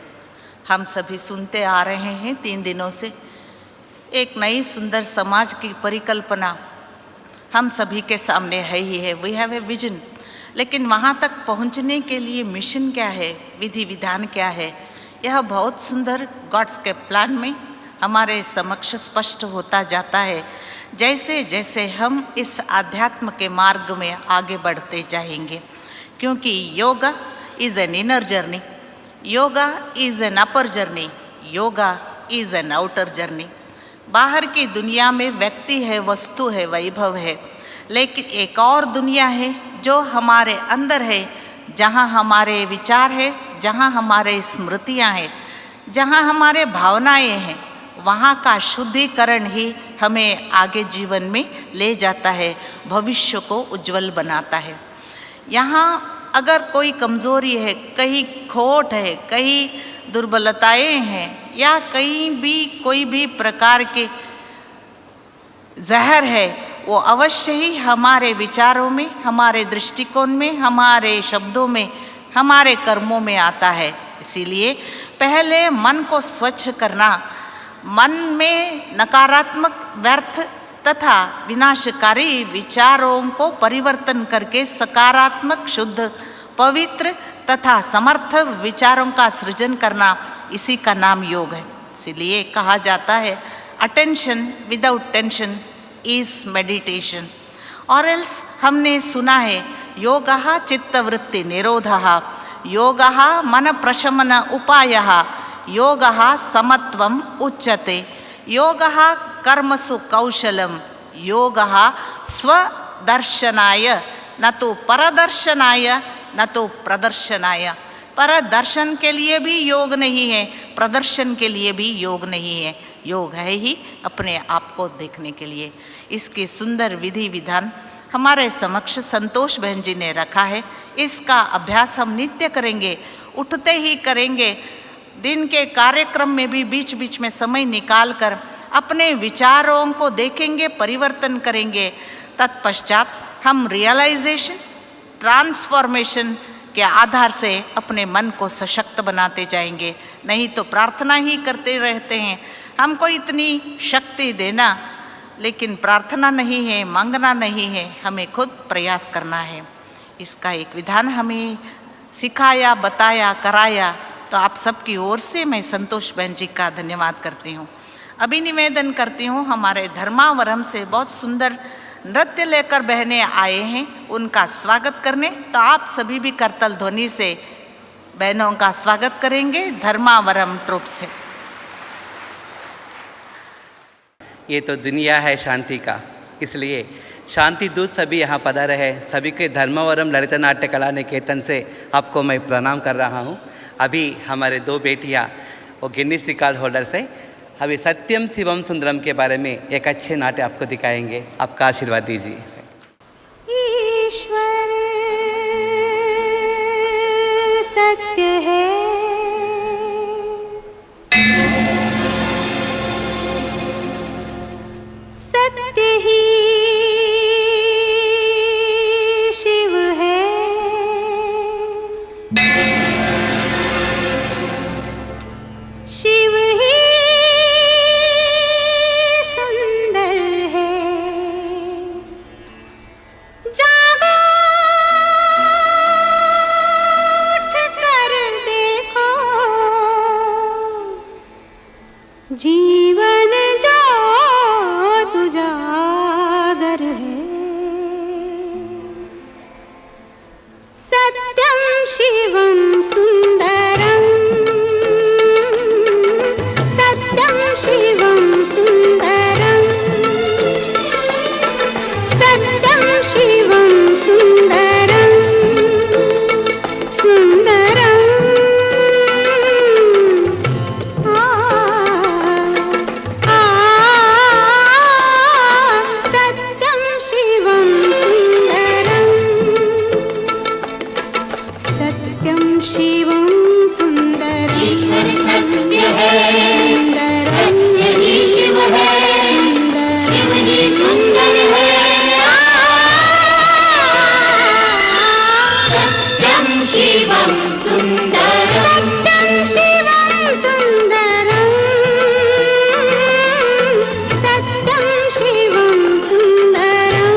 हम सभी सुनते आ रहे हैं 3 दिनों से, एक नई सुंदर समाज की परिकल्पना हम सभी के सामने है ही है. वी हैव ए विजन, लेकिन वहाँ तक पहुँचने के लिए मिशन क्या है, विधि विधान क्या है, यह बहुत सुंदर गॉड्स के प्लान में हमारे समक्ष स्पष्ट होता जाता है जैसे जैसे हम इस आध्यात्म के मार्ग में आगे बढ़ते जाएंगे. क्योंकि yoga is an inner journey, yoga is an upper journey, yoga is an outer journey. बाहर की दुनिया में व्यक्ति है, वस्तु है, वैभव है, लेकिन एक और दुनिया है जो हमारे अंदर है, जहाँ हमारे विचार है, जहाँ हमारे स्मृतियाँ हैं, जहाँ हमारे भावनाएं हैं। वहाँ का शुद्धिकरण ही हमें आगे जीवन में ले जाता है, भविष्य को उज्जवल बनाता है। यहाँ अगर कोई कमज़ोरी है, कहीं खोट है, कहीं दुर्बलताएं हैं, या कहीं भी कोई भी प्रकार के जहर है, वो अवश्य ही हमारे विचारों में, हमारे दृष्टिकोण में, हमारे शब्दों में, हमारे कर्मों में आता है। इसीलिए पहले मन को स्वच्छ करना, मन में नकारात्मक, व्यर्थ तथा विनाशकारी विचारों को परिवर्तन करके सकारात्मक, शुद्ध, पवित्र तथा समर्थ विचारों का सृजन करना, इसी का नाम योग है। इसीलिए कहा जाता है attention without tension is meditation. और एल्स हमने सुना है योगः चित्तवृत्ति निरोधः, योगः मन प्रशमन उपायः, योगः समत्वम उच्यते, योगः कर्मसु कौशलम, योगः स्वदर्शनाय न तो परदर्शनाय न तो प्रदर्शनाय। परदर्शन के लिए भी योग नहीं है, प्रदर्शन के लिए भी योग नहीं है। योग है ही अपने आप को देखने के लिए। इसकी सुंदर विधि विधान हमारे समक्ष संतोष बहन जी ने रखा है। इसका अभ्यास हम नित्य करेंगे, उठते ही करेंगे, दिन के कार्यक्रम में भी बीच बीच में समय निकाल कर अपने विचारों को देखेंगे, परिवर्तन करेंगे। तत्पश्चात हम रियलाइजेशन, ट्रांसफॉर्मेशन के आधार से अपने मन को सशक्त बनाते जाएंगे। नहीं तो प्रार्थना ही करते रहते हैं, हमको इतनी शक्ति देना, लेकिन प्रार्थना नहीं है, मांगना नहीं है, हमें खुद प्रयास करना है। इसका एक विधान हमें सिखाया, बताया, कराया, तो आप सबकी ओर से मैं संतोष बहन जी का धन्यवाद करती हूँ। अभी निवेदन करती हूँ, हमारे धर्मावरम से बहुत सुंदर नृत्य लेकर बहनें आए हैं, उनका स्वागत करने। तो आप सभी भी करतल ध्वनि से बहनों का स्वागत करेंगे धर्मावरम ट्रुप से। ये तो दुनिया है शांति का, इसलिए शांति दूत सभी यहाँ पधारे हैं। सभी के धर्मावरम ललित नाट्य कला निकेतन से आपको मैं प्रणाम कर रहा हूँ। अभी हमारे दो बेटियाँ वो गिनीज रिकॉर्ड होल्डर से अभी सत्यम शिवम सुंदरम के बारे में एक अच्छे नाट्य आपको दिखाएंगे। आपका आशीर्वाद दीजिए। ईश्वर सत्य है, सत्य ही शिव है, शिव ही सुंदर है। जागो उठ कर देखो, जीवन जो तुजागर है। सत्यम शिवम सुंदरम, सत्यम शिवम सुंदरम, सत्यम शिवम सुंदरम, सुंदरम सत्यम शिवम सुंदरम, सत्यम शिवम सुंदरम। ईश्वर सत्य है, सत्य ही शिव है, शिव ही सुंदर है। सत्यम शिवम सुंदरम, सत्यम शिवम सुंदरम, सत्यम शिवम सुंदरम।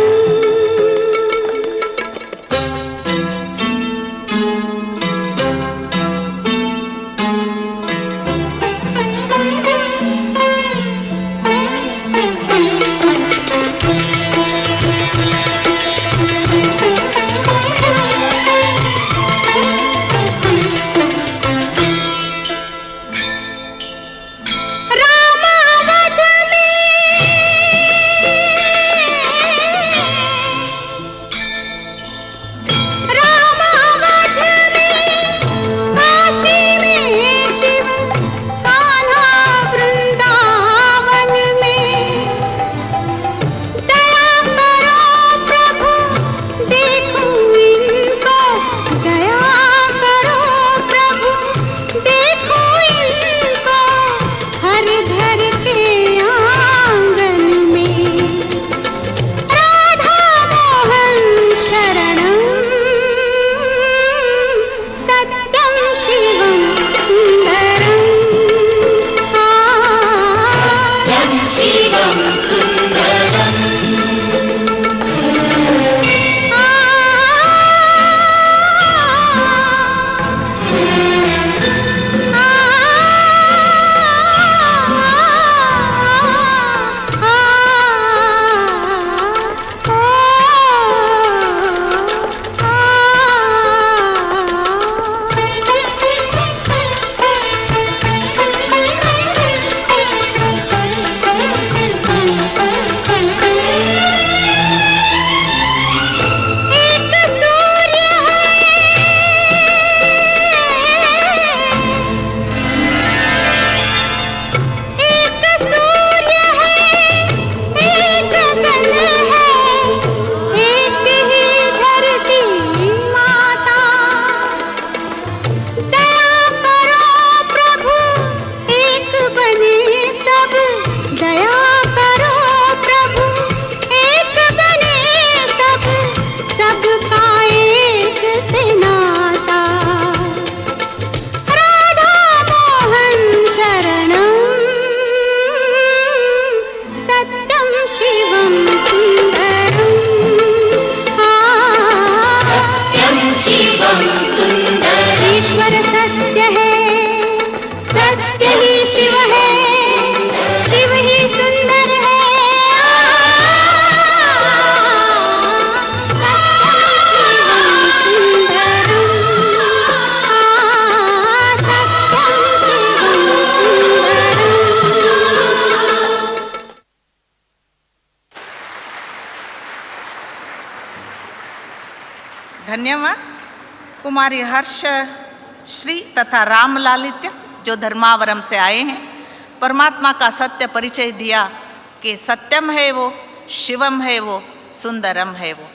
धन्यवाद। कुमारी हर्ष श्री तथा राम लालित्य जो धर्मावरम से आए हैं, परमात्मा का सत्य परिचय दिया कि सत्यम है वो, शिवम है वो, सुंदरम है वो।